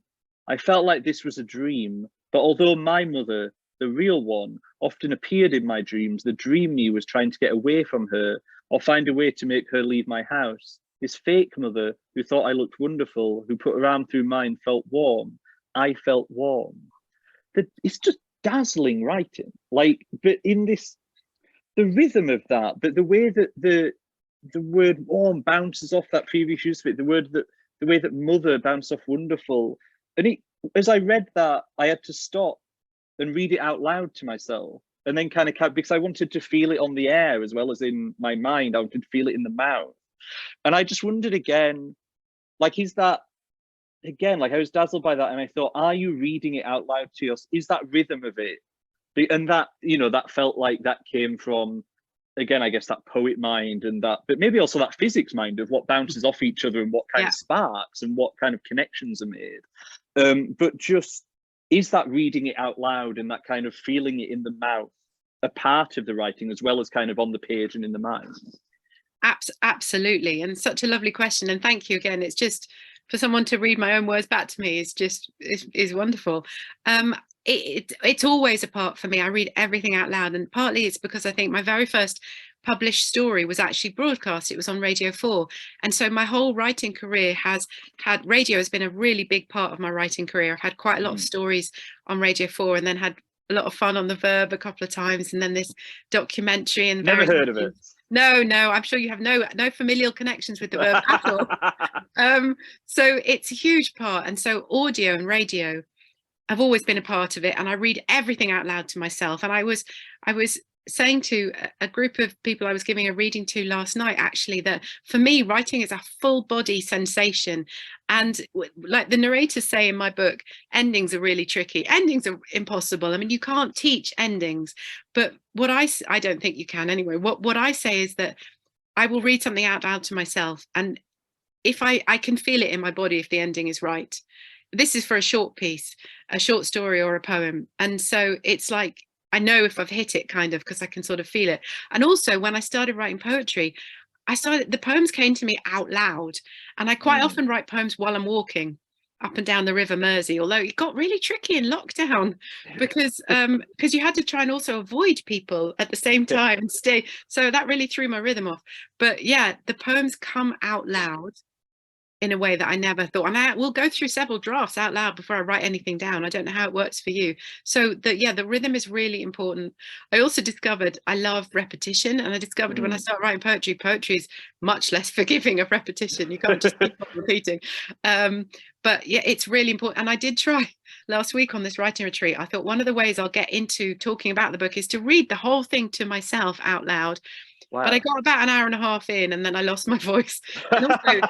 I felt like this was a dream, but although my mother, the real one, often appeared in my dreams, the dream me was trying to get away from her or find a way to make her leave my house. This fake mother who thought I looked wonderful, who put her arm through mine, felt warm. I felt warm. It's just dazzling writing. Like, but in this, the rhythm of that, but the way that the word warm bounces off that previous use of it, the way that mother bounced off wonderful. And as I read that, I had to stop and read it out loud to myself, and then kind of, because I wanted to feel it on the air as well as in my mind. I wanted to feel it in the mouth. And I just wondered again, like, is that, again, like I was dazzled by that, and I thought, are you reading it out loud to yourself? Is that rhythm of it? And that, you know, that felt like that came from, again, I guess that poet mind, and that, but maybe also that physics mind of what bounces off each other and what kind of sparks and what kind of connections are made. But just, is that reading it out loud and that kind of feeling it in the mouth a part of the writing as well as kind of on the page and in the mind? Absolutely. And such a lovely question. And thank you again. It's just, for someone to read my own words back to me is wonderful. It's always a part for me. I read everything out loud, and partly it's because I think my very first published story was actually broadcast. It was on Radio 4, and so my whole writing career radio has been a really big part of my writing career. I've had quite a lot of stories on Radio 4, and then had a lot of fun on the Verb a couple of times, and then this documentary. And never heard of it. No, I'm sure you have no familial connections with the Verb at all. So it's a huge part, and so audio and radio, I've always been a part of it, and I read everything out loud to myself. And I was saying to a group of people I was giving a reading to last night, actually, that for me, writing is a full body sensation. And like the narrators say in my book, endings are really tricky. Endings are impossible. I mean, you can't teach endings, but what I don't think you can anyway. What I say is that I will read something out loud to myself, and if I can feel it in my body if the ending is right. This is for a short piece, a short story or a poem. And so it's like, I know if I've hit it, kind of, because I can sort of feel it. And also when I started writing poetry, the poems came to me out loud. And I quite often write poems while I'm walking up and down the River Mersey, although it got really tricky in lockdown because you had to try and also avoid people at the same time and stay. So that really threw my rhythm off. But yeah, the poems come out loud in a way that I never thought. And I will go through several drafts out loud before I write anything down. I don't know how it works for you. So the rhythm is really important. I also discovered I love repetition, and I discovered when I started writing poetry is much less forgiving of repetition. You can't just keep on repeating. But yeah, it's really important. And I did try last week on this writing retreat. I thought one of the ways I'll get into talking about the book is to read the whole thing to myself out loud. Wow. But I got about an hour and a half in, and then I lost my voice. And also,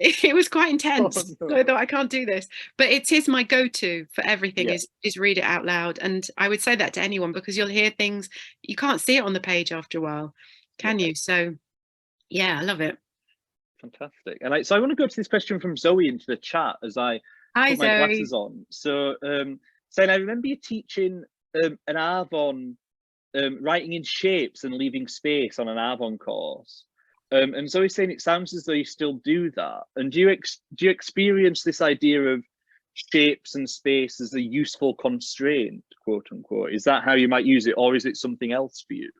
it was quite intense. Oh, So no. I thought, I can't do this. But it is my go-to for everything, Yeah, is read it out loud. And I would say that to anyone, because you'll hear things, you can't see it on the page after a while, can yeah, you? So yeah, I love it. fantastic. And so I want to go to this question from Zoe into the chat as I Hi, put my Zoe. glasses on. So, saying, I remember you teaching an Avon, writing in shapes and leaving space on an Avon course. And Zoe's saying it sounds as though you still do that. And do you experience this idea of shapes and space as a useful constraint, quote unquote? Is that how you might use it, or is it something else for you?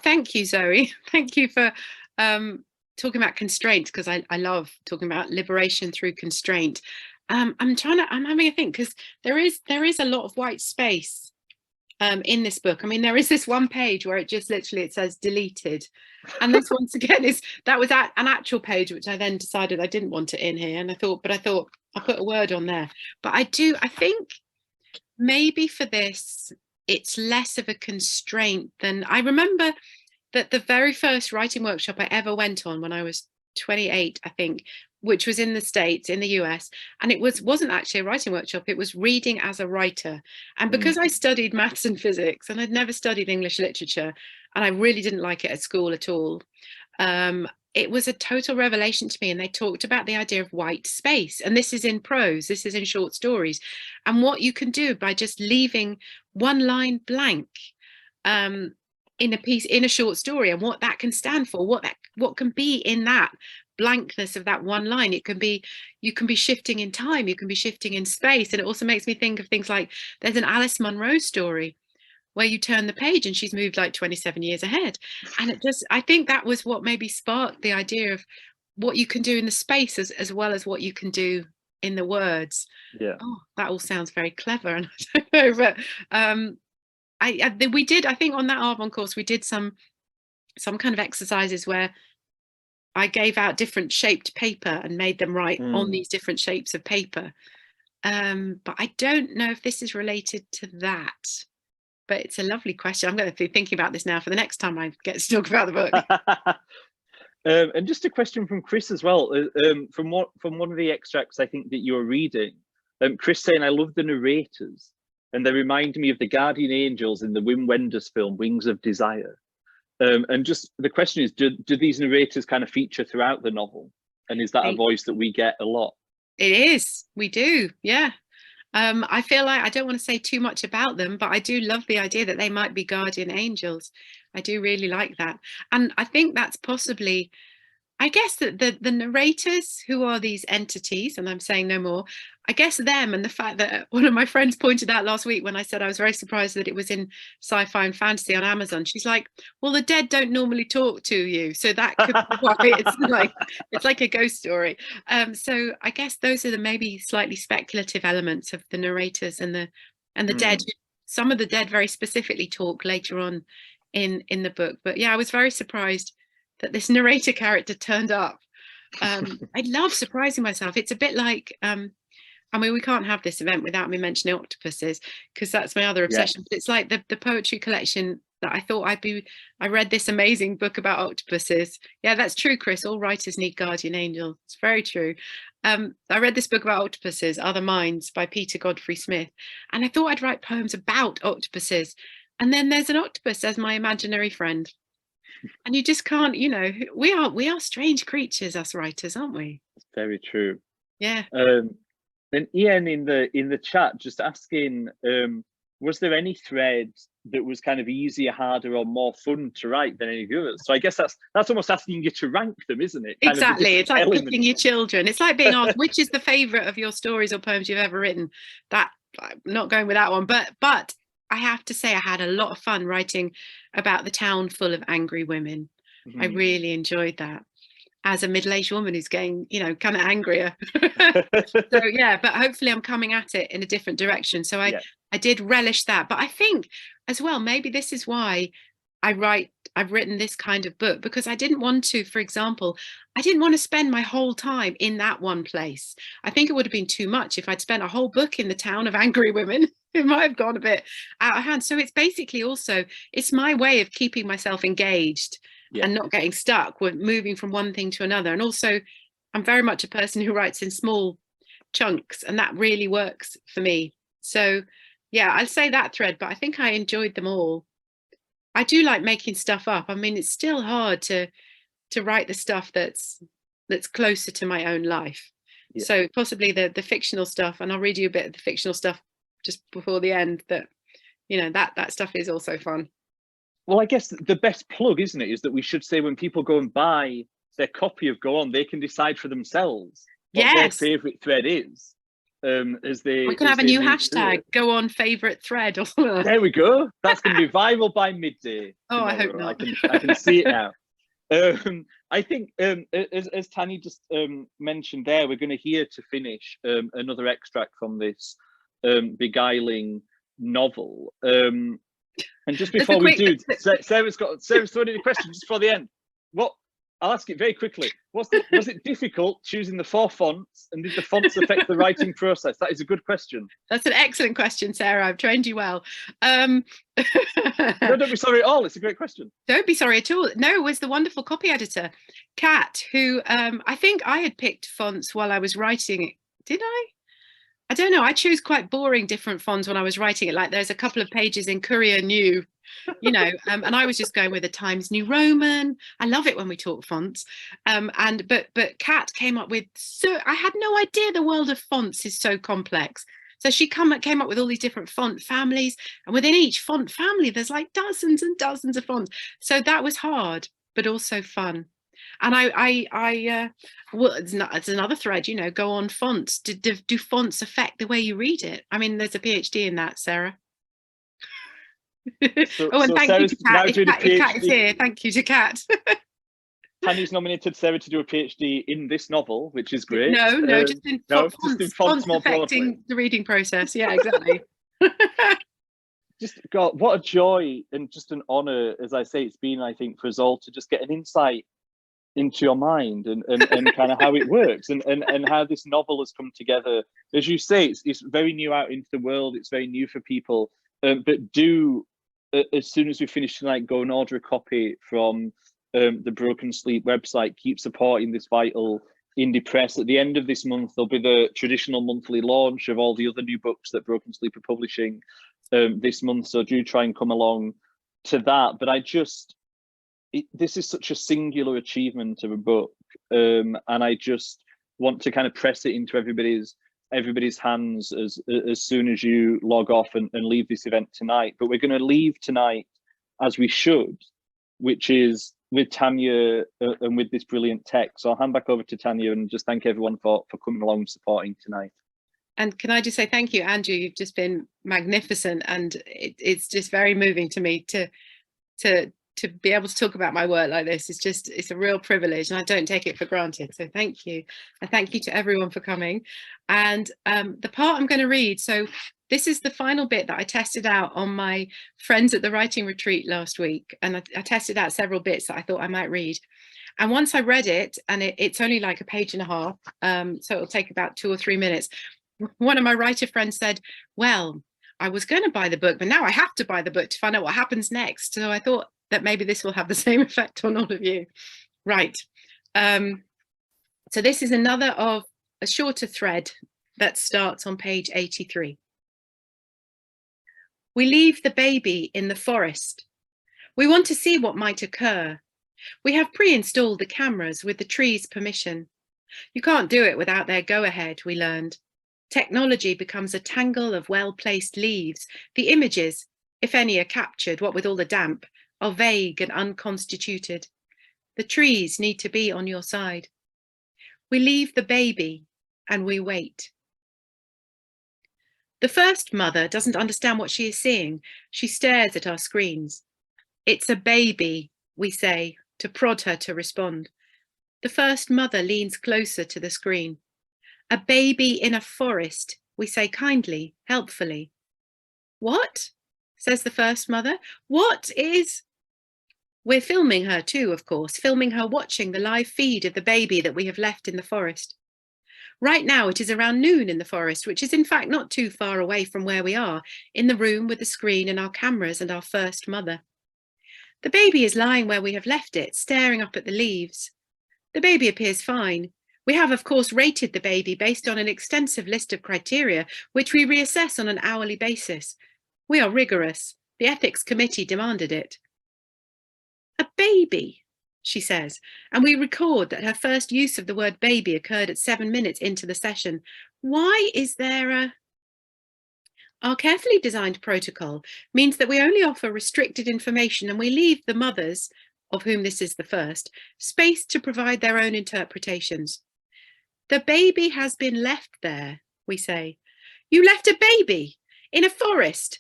Thank you, Zoe. Thank you for talking about constraints, because I love talking about liberation through constraint. I'm having a think, because there is a lot of white space in this book. I mean, there is this one page where it just literally, it says deleted. And this once again that was an actual page, which I then decided I didn't want it in here. And I thought I'll put a word on there. But I think maybe for this, it's less of a constraint than I remember that the very first writing workshop I ever went on when I was 28, I think, which was in the States, in the US, and it wasn't actually a writing workshop, it was reading as a writer. And because I studied maths and physics, and I'd never studied English literature, and I really didn't like it at school at all, it was a total revelation to me. And they talked about the idea of white space, and this is in prose, this is in short stories, and what you can do by just leaving one line blank in a piece, in a short story, and what that can stand for, what can be in that blankness of that one line. It can be, you can be shifting in time, you can be shifting in space. And it also makes me think of things like, there's an Alice Munro story where you turn the page and she's moved like 27 years ahead. And I think that was what maybe sparked the idea of what you can do in the space as well as what you can do in the words. Yeah. Oh, that all sounds very clever. And I don't know, but we did, I think on that Arbonne course, we did some kind of exercises where I gave out different shaped paper and made them write on these different shapes of paper. But I don't know if this is related to that. But it's a lovely question. I'm going to be thinking about this now for the next time I get to talk about the book. And just a question from Chris as well. From one of the extracts I think that you're reading, Chris saying, I love the narrators, and they remind me of the guardian angels in the Wim Wenders film Wings of Desire. And just the question is, do these narrators kind of feature throughout the novel? And is that a voice that we get a lot? It is. We do. Yeah. I feel like I don't want to say too much about them, but I do love the idea that they might be guardian angels. I do really like that. And I think that's possibly, I guess that the narrators, who are these entities, and I'm saying no more, I guess them, and the fact that one of my friends pointed out last week when I said I was very surprised that it was in sci-fi and fantasy on Amazon. She's like, well, the dead don't normally talk to you, so that could be why it's like a ghost story. So I guess those are the maybe slightly speculative elements of the narrators and the dead. Some of the dead very specifically talk later on in the book. But yeah, I was very surprised that this narrator character turned up. I love surprising myself. It's a bit like I mean, we can't have this event without me mentioning octopuses, because that's my other obsession. But it's like the poetry collection that I thought I read this amazing book about octopuses. Yeah, that's true, Chris. All writers need guardian angels. It's very true. I read this book about octopuses, Other Minds, by Peter Godfrey Smith, and I thought I'd write poems about octopuses. And then there's an octopus as my imaginary friend. And you just can't, we are strange creatures, us writers, aren't we? It's very true. Yeah. And Ian in the chat just asking, was there any thread that was kind of easier, harder, or more fun to write than any of the others? So I guess that's almost asking you to rank them, isn't it? Exactly. It's like picking your children. It's like being asked which is the favorite of your stories or poems you've ever written. That, I'm not going with that one, but I have to say I had a lot of fun writing about the town full of angry women. I really enjoyed that, as a middle-aged woman who's getting, kind of angrier. So yeah, but hopefully I'm coming at it in a different direction. So I did relish that. But I think as well, maybe this is why I've written this kind of book, because I didn't want to, for example, I didn't want to spend my whole time in that one place. I think it would have been too much if I'd spent a whole book in the town of angry women. It might have gone a bit out of hand. So it's basically also, it's my way of keeping myself engaged and not getting stuck with moving from one thing to another. And also I'm very much a person who writes in small chunks, and that really works for me. So yeah, I'd say that thread, but I think I enjoyed them all. I do like making stuff up. I mean, it's still hard to write the stuff that's closer to my own life. Yeah. So possibly the fictional stuff, and I'll read you a bit of the fictional stuff just before the end, that, you know, that stuff is also fun. Well, I guess the best plug, isn't it, is that we should say when people go and buy their copy of Go On, they can decide for themselves what their favourite thread is. As they, we can have a new hashtag, Go On Favourite Thread. There we go. That's going to be viral by midday. Oh, tomorrow. I hope not. I can see it now. I think, as Tania just mentioned there, we're going to hear to finish another extract from this beguiling novel. And just before we do, Sarah's thrown in a question just before the end. I'll ask it very quickly. Was it difficult choosing the 4 fonts, and did the fonts affect the writing process? That is a good question. That's an excellent question, Sarah. I've trained you well. No, don't be sorry at all. It's a great question. Don't be sorry at all. No, it was the wonderful copy editor, Kat, who I think I had picked fonts while I was writing it. Did I? I don't know. I choose quite boring different fonts when I was writing it. Like there's a couple of pages in Courier New, you know, and I was just going with the Times New Roman. I love it when we talk fonts. But Kat came up with, so I had no idea the world of fonts is so complex. So she came up with all these different font families, and within each font family, there's like dozens and dozens of fonts. So that was hard, but also fun. And well, it's another thread, you know, Go On fonts. Do fonts affect the way you read it? I mean, there's a PhD in that, Sarah. And thank you to Kat. If Kat is here, thank you to Kat. Tania's nominated Sarah to do a PhD in this novel, which is great. No, just in fonts affecting the reading process. Yeah, exactly. Just God, what a joy and just an honour, as I say, it's been, I think, for us all to just get an insight into your mind and kind of how it works and how this novel has come together. As you say, it's very new out into the world. It's very new for people. But do, as soon as we finish tonight, go and order a copy from the Broken Sleep website. Keep supporting this vital indie press. At the end of this month, there'll be the traditional monthly launch of all the other new books that Broken Sleep are publishing this month. So do try and come along to that. But this is such a singular achievement of a book, and I just want to kind of press it into everybody's hands as soon as you log off and leave this event tonight. But we're going to leave tonight as we should, which is with Tania and with this brilliant text. So I'll hand back over to Tania and just thank everyone for coming along and supporting tonight. And can I just say thank you, Andrew? You've just been magnificent, and it's just very moving to me to be able to talk about my work like this. It's a real privilege, and I don't take it for granted. So thank you. And thank you to everyone for coming. And the part I'm going to read, so this is the final bit that I tested out on my friends at the writing retreat last week. And I tested out several bits that I thought I might read. And once I read it, and it's only like a page and a half, so it'll take about 2 or 3 minutes. One of my writer friends said, well, I was going to buy the book, but now I have to buy the book to find out what happens next. So I thought that maybe this will have the same effect on all of you. Right. So this is another of a shorter thread that starts on page 83. We leave the baby in the forest. We want to see what might occur. We have pre-installed the cameras with the tree's permission. You can't do it without their go-ahead, we learned. Technology becomes a tangle of well-placed leaves. The images, if any are captured, what with all the damp, are vague and unconstituted. The trees need to be on your side. We leave the baby and we wait. The first mother doesn't understand what she is seeing. She stares at our screens. It's a baby, we say, to prod her to respond. The first mother leans closer to the screen. A baby in a forest, we say kindly, helpfully. What? Says the first mother. What is? We're filming her too, of course, filming her watching the live feed of the baby that we have left in the forest. Right now it is around noon in the forest, which is in fact not too far away from where we are, in the room with the screen and our cameras and our first mother. The baby is lying where we have left it, staring up at the leaves. The baby appears fine. We have, of course, rated the baby based on an extensive list of criteria, which we reassess on an hourly basis. We are rigorous. The ethics committee demanded it. A baby, she says, and we record that her first use of the word baby occurred at 7 minutes into the session. Why is there a... Our carefully designed protocol means that we only offer restricted information and we leave the mothers, of whom this is the first, space to provide their own interpretations. The baby has been left there, we say. You left a baby in a forest,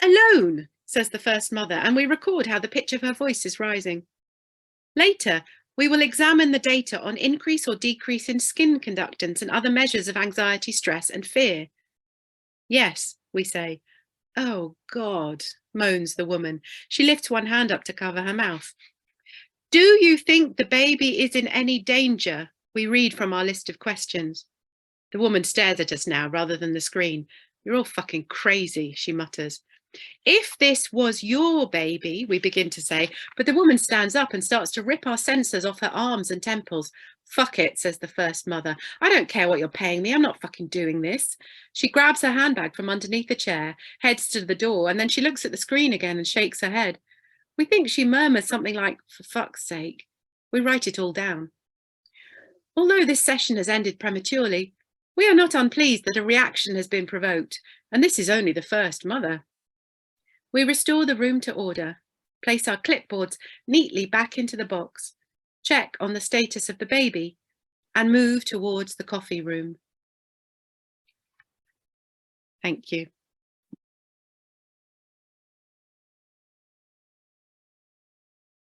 alone, says the first mother, and we record how the pitch of her voice is rising. Later, we will examine the data on increase or decrease in skin conductance and other measures of anxiety, stress, and fear. Yes, we say. Oh, God, moans the woman. She lifts one hand up to cover her mouth. Do you think the baby is in any danger? We read from our list of questions. The woman stares at us now rather than the screen. You're all fucking crazy, she mutters. If this was your baby, we begin to say, but the woman stands up and starts to rip our sensors off her arms and temples. Fuck it, says the first mother. I don't care what you're paying me. I'm not fucking doing this. She grabs her handbag from underneath the chair, heads to the door, and then she looks at the screen again and shakes her head. We think she murmurs something like, for fuck's sake. We write it all down. Although this session has ended prematurely, we are not unpleased that a reaction has been provoked, and this is only the first mother. We restore the room to order, place our clipboards neatly back into the box, check on the status of the baby, and move towards the coffee room. Thank you.